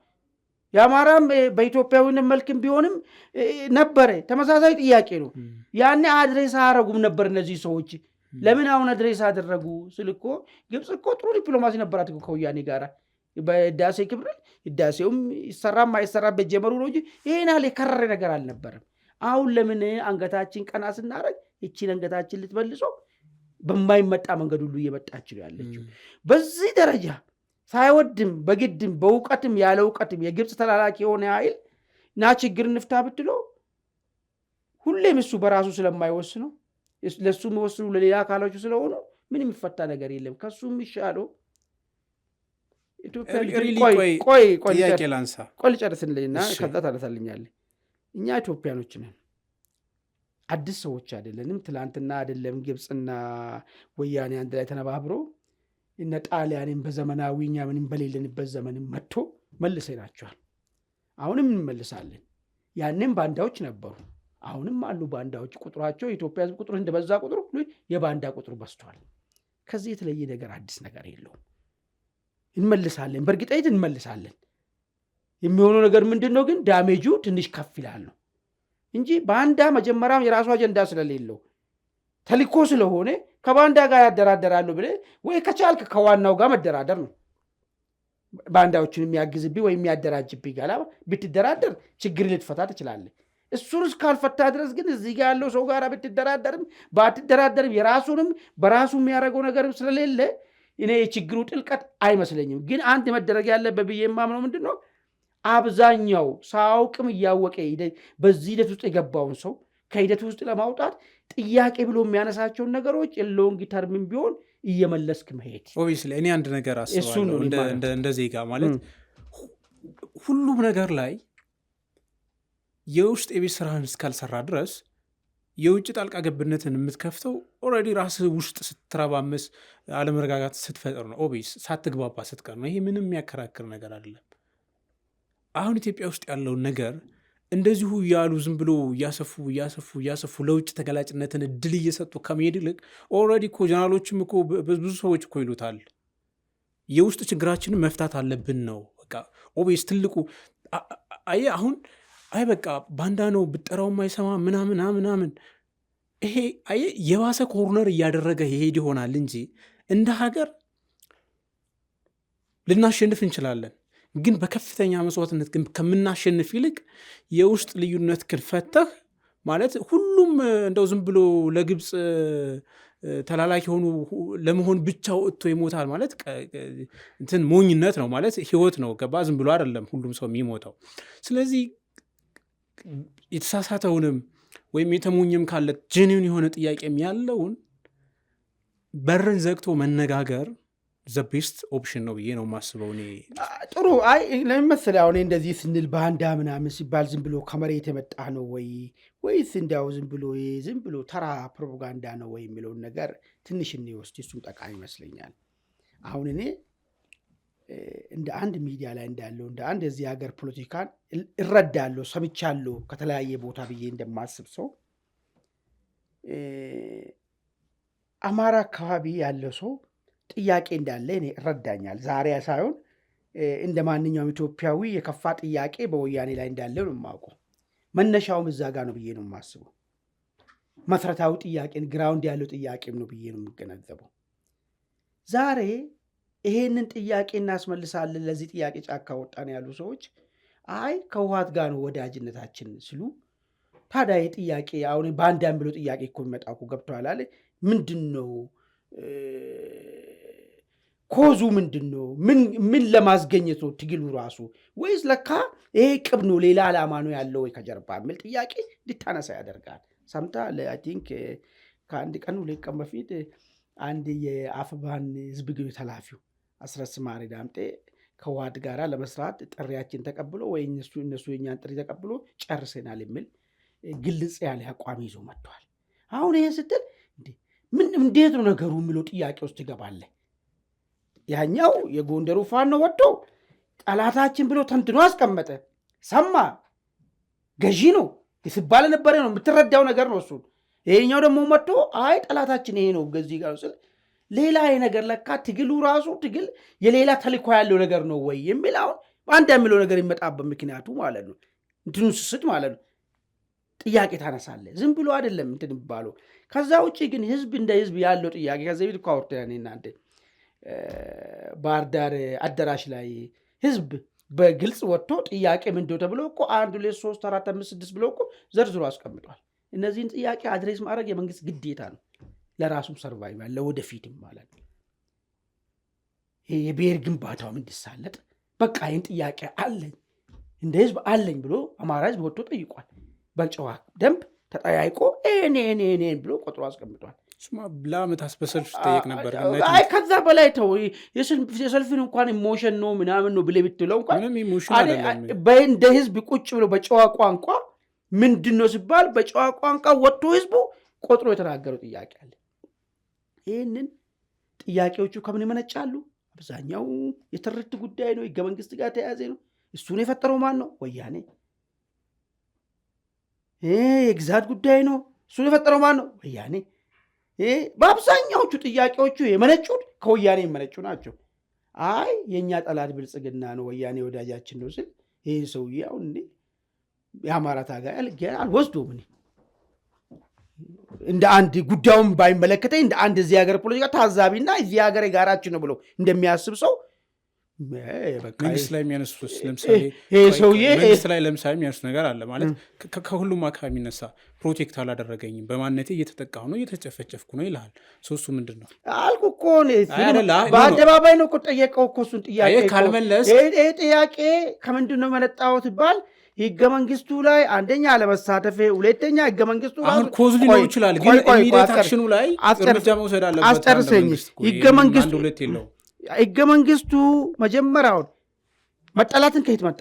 የአማራም በኢትዮጵያዊነት መልክም ቢሆንም ነበረ ተመሳሳይ ጥያቄ ነው። ያኔ አድሬስ አያረጉም ነበር እነዚህ ሰዎች። ለምን አሁን አድሬስ አደረጉ ስል እኮ ግብፅ እኮ ጥሩ ዲፕሎማሲ ነበራት ከወያኔ ጋር በህዳሴ ክብር። ህዳሴውም ይሰራም አይሰራበት ጀመሩ ነው እንጂ ይሄን ያህል የከረረ ነገር አልነበረም። አሁን ለምን አንገታችን ቀና ስናደርግ እቺን አንገታችን ልትመልሶ በማይመጣ መንገድ ሁሉ እየመጣች ነው ያለችው። በዚህ ደረጃ ሳይወድም በግድም በእውቀትም ያለ እውቀትም የግብፅ ተላላኪ የሆነ ኃይል ና ችግር እንፍታ ብትሎ ሁሌም እሱ በራሱ ስለማይወስነው ለሱ የሚወስኑ ለሌላ አካሎቹ ስለሆኑ ምን የሚፈታ ነገር የለም። ከሱ የሚሻለው ኢትዮጵያ ቆይ ልጨርስልኝና ከዛ ታነሳልኛለህ። እኛ ኢትዮጵያኖች ነን፣ አዲስ ሰዎች አይደለንም። ትላንትና አይደለም ግብፅና ወያኔ አንድ ላይ ተነባብሮ እነ ጣሊያንን በዘመናዊ እኛ ምንም በሌለንበት ዘመንም መጥቶ መልሰናቸዋል። አሁንም እንመልሳለን። ያንም ባንዳዎች ነበሩ፣ አሁንም አሉ ባንዳዎች። ቁጥራቸው የኢትዮጵያ ሕዝብ ቁጥር እንደበዛ ቁጥር የባንዳ ቁጥር በዝቷል። ከዚህ የተለየ ነገር አዲስ ነገር የለውም። እንመልሳለን፣ በእርግጠኝነት እንመልሳለን። የሚሆነው ነገር ምንድን ነው ግን ዳሜጁ ትንሽ ከፍ ይላል ነው እንጂ ባንዳ መጀመሪያም የራሱ አጀንዳ ስለሌለው ተልኮ ስለሆነ ከባንዳ ጋር ያደራደራሉ ብለህ ወይ ከቻልክ ከዋናው ጋር መደራደር ነው። ባንዳዎችን የሚያግዝብህ ወይ የሚያደራጅብህ ጋር ብትደራደር ችግር ልትፈታ ትችላለህ። እሱን እስካልፈታ ድረስ ግን እዚህ ጋር ያለው ሰው ጋር ብትደራደርም ባትደራደርም የራሱንም በራሱ የሚያደርገው ነገርም ስለሌለ እኔ የችግሩ ጥልቀት አይመስለኝም። ግን አንድ መደረግ ያለበት ብዬ የማምነው ምንድን ነው፣ አብዛኛው ሳያውቅም እያወቀ በዚህ ሂደት ውስጥ የገባውን ሰው ከሂደት ውስጥ ለማውጣት ጥያቄ ብሎ የሚያነሳቸውን ነገሮች ሎንግ ተርምም ቢሆን እየመለስክ መሄድ። ኦብቪየስሊ እኔ አንድ ነገር አስባለሁ እንደ ዜጋ ማለት ሁሉም ነገር ላይ የውስጥ የቤት ስራህን እስካልሰራ ድረስ የውጭ ጣልቃ ገብነትን የምትከፍተው ኦልሬዲ ራስህ ውስጥ ስትረባመስ አለመረጋጋት ስትፈጥር ነው። ኦብቪየስ ሳትግባባ ስትቀር ነው። ይሄ ምንም የሚያከራክር ነገር አይደለም። አሁን ኢትዮጵያ ውስጥ ያለውን ነገር እንደዚሁ እያሉ ዝም ብሎ እያሰፉ ለውጭ ተገላጭነትን እድል እየሰጡ ከመሄድ ይልቅ ኦልሬዲ እኮ ጀነራሎችም እኮ ብዙ ሰዎች እኮ ይሉታል የውስጥ ችግራችንን መፍታት አለብን ነው በቃ። ኦብቪየስ ትልቁ አሁን በቃ ባንዳ ነው ብጠራውም አይሰማ ምናምን ይሄ የባሰ ኮርነር እያደረገ ይሄድ ይሆናል እንጂ እንደ ሀገር ልናሸንፍ እንችላለን። ግን በከፍተኛ መስዋዕትነት ግን ከምናሸንፍ ይልቅ የውስጥ ልዩነት ክልፈተህ ማለት ሁሉም እንደው ዝም ብሎ ለግብፅ ተላላኪ ሆኑ ለመሆን ብቻ ወጥቶ ይሞታል ማለት እንትን ሞኝነት ነው ማለት ህይወት ነው ገባ። ዝም ብሎ አይደለም ሁሉም ሰው የሚሞተው። ስለዚህ የተሳሳተውንም ወይም የተሞኝም ካለ ጀኒውን የሆነ ጥያቄም ያለውን በርን ዘግቶ መነጋገር ዘ ቤስት ኦፕሽን ነው ብዬ ነው የማስበው እኔ። ጥሩ ለምን መሰለህ አሁን እንደዚህ ስንል ባንዳ ምናምን ሲባል ዝም ብሎ ከመሬት የመጣ ነው ወይስ እንዲያው ዝም ብሎ ተራ ፕሮፓጋንዳ ነው ወይ የሚለውን ነገር ትንሽ እንወስድ። እሱም ጠቃሚ ይመስለኛል። አሁን እኔ እንደ አንድ ሚዲያ ላይ እንዳለው እንደ አንድ የዚህ ሀገር ፖለቲካን እረዳለሁ፣ ሰምቻለሁ ከተለያየ ቦታ ብዬ እንደማስብ ሰው አማራ አካባቢ ያለው ሰው ጥያቄ እንዳለ እኔ እረዳኛል። ዛሬ ሳይሆን እንደ ማንኛውም ኢትዮጵያዊ የከፋ ጥያቄ በወያኔ ላይ እንዳለ ነው የማውቀው። መነሻውም እዛ ጋር ነው ብዬ ነው የማስበው። መሰረታዊ ጥያቄን ግራውንድ ያለው ጥያቄም ነው ብዬ ነው የምገነዘበው። ዛሬ ይሄንን ጥያቄ እናስመልሳለን፣ ለዚህ ጥያቄ ጫካ ወጣን ያሉ ሰዎች ከህወሓት ጋር ነው ወዳጅነታችን ሲሉ፣ ታዲያ ጥያቄ አሁን ባንዳም ብሎ ጥያቄ እኮ የሚመጣ እኮ ገብቶሃል አለ። ምንድን ነው ኮዙ ምንድነው? ምን ለማስገኘት ነው ትግሉ ራሱ? ወይስ ለካ ይሄ ቅብ ነው ሌላ ዓላማ ነው ያለው ወይ ከጀርባ የሚል ጥያቄ እንድታነሳ ያደርጋል። ሰምተሃል? አይ ቲንክ ከአንድ ቀን 2 ቀን በፊት አንድ የአፍባን ህዝብ ግንኙነት ኃላፊው አስረስ ማሬ ዳምጤ ከዋድ ጋር ለመስራት ጥሪያችን ተቀብሎ ወይ እነሱ የኛን ጥሪ ተቀብሎ ጨርሰናል የሚል ግልጽ ያለ አቋም ይዞ መጥቷል። አሁን ይሄን ስትል እንዴት ነው ነገሩ የሚለው ጥያቄ ውስጥ ትገባለህ። ያኛው የጎንደሩ ፋኖ ወጥቶ ጠላታችን ብሎ ተንትኖ አስቀመጠ። ሰማ ገዢ ነው ሲባል ነበረ ነው የምትረዳው ነገር ነው እሱ። ይሄኛው ደግሞ መጥቶ አይ ጠላታችን ይሄ ነው ገዚህ ጋር ስል ሌላ ነገር ለካ ትግሉ ራሱ ትግል የሌላ ተልእኮ ያለው ነገር ነው ወይ የሚል አሁን አንድ የሚለው ነገር ይመጣበት ምክንያቱ ማለት ነው እንትኑ ስስት ማለት ነው ጥያቄ ታነሳለህ። ዝም ብሎ አይደለም እንትን ይባለው። ከዛ ውጪ ግን ህዝብ እንደ ህዝብ ያለው ጥያቄ ከዚህ ቤት ቋውርተን እናንተ ባህር ዳር አዳራሽ ላይ ህዝብ በግልጽ ወጥቶ ጥያቄ ምንድነው ተብሎ እኮ 1 2 3 4 5 6 ብሎ እኮ ዘርዝሮ አስቀምጧል። እነዚህን ጥያቄ አድሬስ ማድረግ የመንግስት ግዴታ ነው፣ ለራሱም ሰርቫይቫል ለወደፊትም ማለት ነው። ይሄ የብሔር ግንባታው እንዲሳለጥ በቃ ይህን ጥያቄ አለኝ እንደ ህዝብ አለኝ ብሎ አማራ ህዝብ ወጥቶ ጠይቋል። በጨዋ ደንብ ተጠያይቆ እኔ ብሎ ቆጥሮ አስቀምጧል። ለዓመታት በሰልፍ ጠየቅ ነበር። አይ ከዛ በላይ ተው፣ የሰልፍን እንኳን ኢሞሽን ነው ምናምን ነው ብለህ ብትለው እንኳን እንደ ህዝብ ቁጭ ብሎ በጨዋ ቋንቋ ምንድን ነው ሲባል በጨዋ ቋንቋ ወጥቶ ህዝቡ ቆጥሮ የተናገረው ጥያቄ አለ። ይህንን ጥያቄዎቹ ከምን ይመነጫሉ? አብዛኛው የትርክት ጉዳይ ነው፣ ህገ መንግስት ጋር ተያያዘ ነው። እሱን የፈጠረው ማን ነው? ወያኔ። የግዛት ጉዳይ ነው፣ እሱን የፈጠረው ማን ነው? ወያኔ። በአብዛኛዎቹ ጥያቄዎቹ የመነጩት ከወያኔ የመነጩ ናቸው። አይ የእኛ ጠላት ብልጽግና ነው፣ ወያኔ ወዳጃችን ነው ስል ይህ ሰውዬ አሁን የአማራ ታጋይ አልወስዶም። እንደ አንድ ጉዳዩን ባይመለከተኝ እንደ አንድ እዚህ ሀገር ፖለቲካ ታዛቢና እዚህ ሀገር የጋራችን ነው ብሎ እንደሚያስብ ሰው መንግስት ላይ የሚያነሱት ለምሳሌ መንግስት ላይ ለምሳሌ የሚያነሱት ነገር አለ ማለት ከሁሉም አካባቢ የሚነሳ ፕሮቴክት አላደረገኝም፣ በማንነቴ እየተጠቃሁ ነው፣ እየተጨፈጨፍኩ ነው ይልሃል። ሶስቱ ምንድን ነው አልኩ እኮ በአደባባይ ነው እኮ ጠየቀው እኮ እሱን ጥያቄ ካልመለስ ይሄ ጥያቄ ከምንድን ነው መለጣሁት ይባል ህገ መንግስቱ ላይ አንደኛ አለመሳተፌ፣ ሁለተኛ ህገ መንግስቱ አሁን ኮዝ ሊኖር ይችላል፣ ግን ኢሚዲየት አክሽኑ ላይ እርምጃ መውሰድ አለበት። አስጨርሰኝ። ህገ መንግስቱ መጀመሪያውን መጠላትን ከየት መጣ?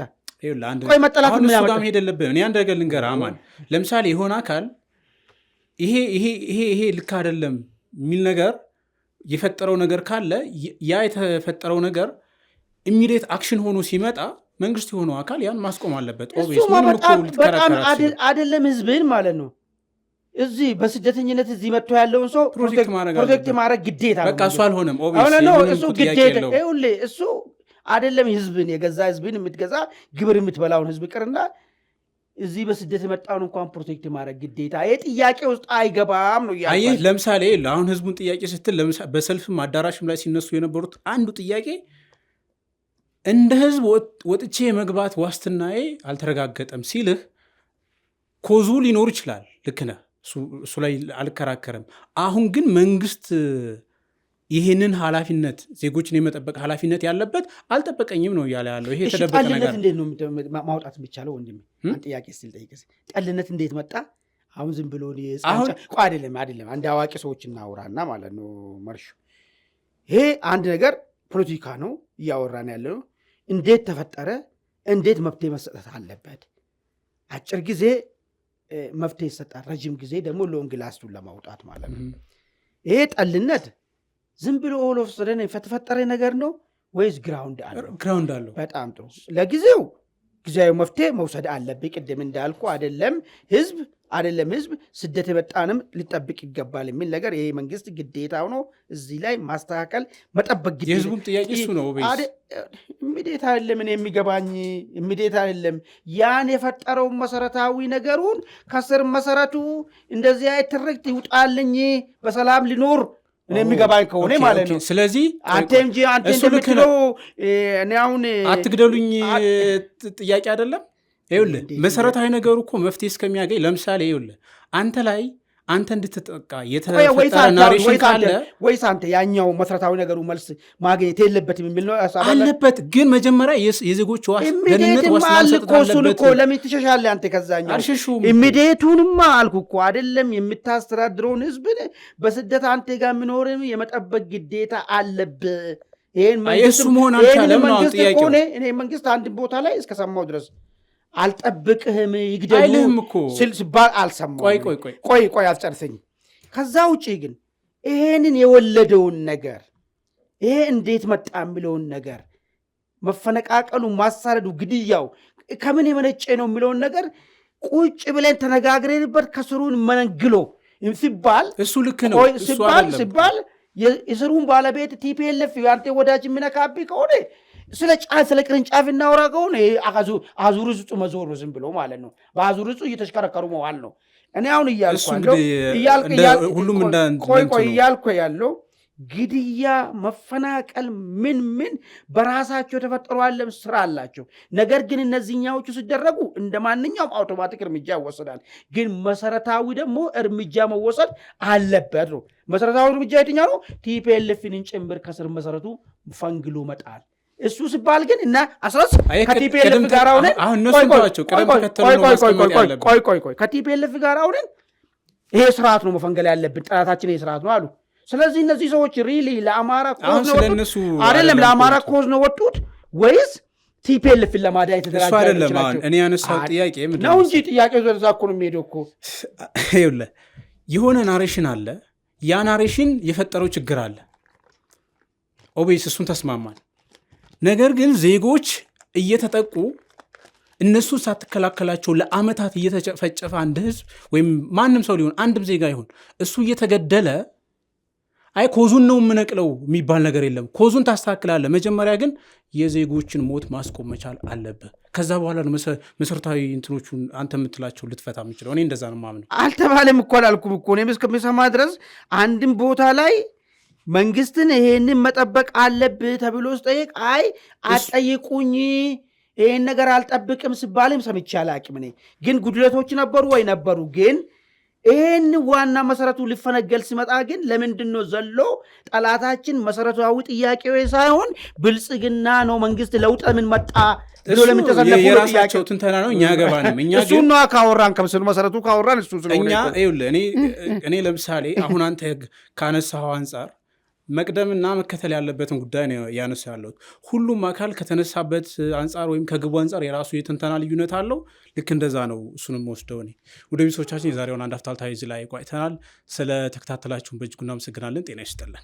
ቆይ መጠላትን ምን ያመጣ? ሄደ የለብህም። እኔ አንድ ነገር ልንገርህ አማን፣ ለምሳሌ የሆነ አካል ይሄ ልክ አይደለም የሚል ነገር የፈጠረው ነገር ካለ ያ የተፈጠረው ነገር ኢሚዲየት አክሽን ሆኖ ሲመጣ መንግስት የሆነው አካል ያን ማስቆም አለበት። በጣም አይደለም ህዝብን ማለት ነው። እዚህ በስደተኝነት እዚህ መጥቶ ያለውን ሰው ፕሮቴክት ማድረግ ግዴታ ነው። በቃ እሱ አልሆነም። እሱ ግዴታ እሱ አይደለም ህዝብን የገዛ ህዝብን የምትገዛ ግብር የምትበላውን ህዝብ ቅርና እዚህ በስደት የመጣውን እንኳን ፕሮቴክት ማድረግ ግዴታ ይሄ ጥያቄ ውስጥ አይገባም ነው ያለው። አይ ለምሳሌ አሁን ህዝቡን ጥያቄ ስትል በሰልፍም አዳራሽም ላይ ሲነሱ የነበሩት አንዱ ጥያቄ እንደ ህዝብ ወጥቼ መግባት ዋስትናዬ አልተረጋገጠም ሲልህ ኮዙ ሊኖር ይችላል። ልክ ነህ፣ እሱ ላይ አልከራከርም። አሁን ግን መንግስት ይህንን ኃላፊነት ዜጎችን የመጠበቅ ኃላፊነት ያለበት አልጠበቀኝም ነው እያለ ያለው። ይሄ የተደበቀ ነገር እንዴት ነው ማውጣት የሚቻለው? ወንድሜ ጥያቄ ስል ጠይቀስ ጠልነት እንዴት መጣ? አሁን ዝም ብሎ አይደለም አንድ አዋቂ ሰዎች እናውራና ማለት ነው መርሹ። ይሄ አንድ ነገር ፖለቲካ ነው እያወራን ያለ ነው። እንዴት ተፈጠረ? እንዴት መፍትሄ መሰጠት አለበት? አጭር ጊዜ መፍትሄ ይሰጣል፣ ረጅም ጊዜ ደግሞ ሎንግ ላስቱን ለማውጣት ማለት ነው። ይሄ ጠልነት ዝም ብሎ ኦል ኦፍ ሰደን የተፈጠረ ነገር ነው ወይስ ግራውንድ አለው? ግራውንድ አለው። በጣም ጥሩ። ለጊዜው ጊዜያዊ መፍትሄ መውሰድ አለብኝ። ቅድም እንዳልኩ አይደለም ህዝብ ስደት የመጣንም ሊጠብቅ ይገባል የሚል ነገር ይሄ መንግስት ግዴታው ነው። እዚህ ላይ ማስተካከል መጠበቅ ግዴታ። የህዝቡም ጥያቄ እሱ ነው። ኢሚዲየት አይደለም እኔ የሚገባኝ ኢሚዲየት አይደለም። ያን የፈጠረውን መሰረታዊ ነገሩን ከስር መሰረቱ እንደዚህ አይነት ትርክት ይውጣልኝ በሰላም ሊኖር እኔ የሚገባኝ ከሆነ ማለት ነው። ስለዚህ አንተ እንደምትለው እኔ አሁን አትግደሉኝ ጥያቄ አይደለም። ይኸውልህ መሰረታዊ ነገሩ እኮ መፍትሄ እስከሚያገኝ ለምሳሌ ይኸውልህ አንተ ላይ አንተ እንድትጠቃ የተፈጠረ ናሬሽን ካለ ወይስ አንተ ያኛው መሰረታዊ ነገሩ መልስ ማግኘት የለበትም የሚል ነው ሐሳብ አለበት። ግን መጀመሪያ የዜጎች ደህንነት ዋስትና ሰጥታለበት። ለምን ትሸሻለህ አንተ? ከዛኛው ኢሚዲየቱንማ አልኩ እኮ አይደለም የምታስተዳድረውን ህዝብ በስደት አንተ ጋር የሚኖርም የመጠበቅ ግዴታ አለብህ። ይሄን መንግስት መሆን አልቻለም ነው ጥያቄው። እኔ መንግስት አንድ ቦታ ላይ እስከሰማው ድረስ አልጠብቅህም ይግደሉም እኮ ሲባል አልሰማሁም። ቆይ አልጨርሰኝ። ከዛ ውጪ ግን ይሄንን የወለደውን ነገር ይሄ እንዴት መጣ የሚለውን ነገር መፈነቃቀሉ፣ ማሳረዱ፣ ግድያው ከምን የመነጨ ነው የሚለውን ነገር ቁጭ ብለን ተነጋግረንበት ከስሩን መንግሎ ሲባል እሱ ልክ ነው ሲባል የስሩን ባለቤት ቲፒኤልኤፍ አንተ ወዳጅ የሚነካብህ ከሆነ ስለ ቅርንጫፍ እናወራ ከሆነ አዙር ውስጥ መዞር ዝም ብሎ ማለት ነው። በአዙር ውስጥ እየተሽከረከሩ መዋል ነው። እኔ አሁን እያልኩ ያለው ግድያ፣ መፈናቀል ምን በራሳቸው የተፈጠሩ አለም ስራ አላቸው። ነገር ግን እነዚህኛዎቹ ሲደረጉ እንደ ማንኛውም አውቶማቲክ እርምጃ ይወሰዳል። ግን መሰረታዊ ደግሞ እርምጃ መወሰድ አለበት ነው። መሰረታዊ እርምጃ የትኛው ነው? ቲፒኤልኤፍን ጭምር ከስር መሰረቱ ፈንግሎ መጣል። እሱ ሲባል ግን እና አስረስ ከቲፒኤልኤፍ ጋር ሆነን ከቲፒኤልኤፍ ጋር ሆነን ይሄ ስርዓት ነው መፈንገል ያለብን፣ ጠላታችን ይሄ ስርዓት ነው አሉ። ስለዚህ እነዚህ ሰዎች ሪሊ ለአማራ ኮዝ ነው ወጡት አይደለም? ለአማራ ኮዝ ነው ወጡት ወይስ ቲፒኤልኤፍን ለማዳን የተደራጀ አይደለም? እኔ ያነሳው ጥያቄ ምንድን ነው እንጂ ጥያቄው ዘርዛ እኮ ነው የሚሄደው እኮ። ይኸውልህ የሆነ ናሬሽን አለ፣ ያ ናሬሽን የፈጠረው ችግር አለ። ኦቤስ እሱን ተስማማን። ነገር ግን ዜጎች እየተጠቁ እነሱ ሳትከላከላቸው ለአመታት እየተጨፈጨፈ አንድ ህዝብ ወይም ማንም ሰው ሊሆን አንድም ዜጋ ይሆን እሱ እየተገደለ አይ ኮዙን ነው የምነቅለው የሚባል ነገር የለም። ኮዙን ታስተካክላለህ። መጀመሪያ ግን የዜጎችን ሞት ማስቆም መቻል አለብህ። ከዛ በኋላ ነው መሰረታዊ እንትኖቹን አንተ የምትላቸው ልትፈታ የምችለው። እኔ እንደዛ ነው የማምነው። አልተባለም እኮ አላልኩም እኮ እኔም እስከሚሰማ ድረስ አንድም ቦታ ላይ መንግስትን ይሄንን መጠበቅ አለብህ ተብሎ ስጠይቅ አይ አጠይቁኝ ይሄን ነገር አልጠብቅም ሲባልም ሰምቼ አላቅም። እኔ ግን ጉድለቶች ነበሩ ወይ ነበሩ። ግን ይሄን ዋና መሰረቱ ሊፈነገል ሲመጣ ግን ለምንድን ነው ዘሎ ጠላታችን መሰረታዊ ጥያቄው ሳይሆን ብልጽግና ነው መንግስት ለውጥ ምን መጣ ብሎ ለምን ተሰለፈ? የራሳቸው ትንተና ነው። እኛ ገባንም እኛ እሱ ነው ካወራን ከምስሉ መሰረቱ ካወራን እሱ ስለሆነ እኛ ይኸውልህ እኔ ለምሳሌ አሁን አንተ ካነሳኸው አንጻር መቅደምና መከተል ያለበትን ጉዳይ ነው ያነሳ ያለሁት። ሁሉም አካል ከተነሳበት አንጻር ወይም ከግቡ አንጻር የራሱ የትንተና ልዩነት አለው። ልክ እንደዛ ነው እሱንም ወስደው እኔ ወደ ቤተሰቦቻችን የዛሬውን አንድ አፍታ እዚህ ላይ ቆይተናል። ስለ ተከታተላችሁን በእጅጉ እናመሰግናለን። ጤና ይስጥልን።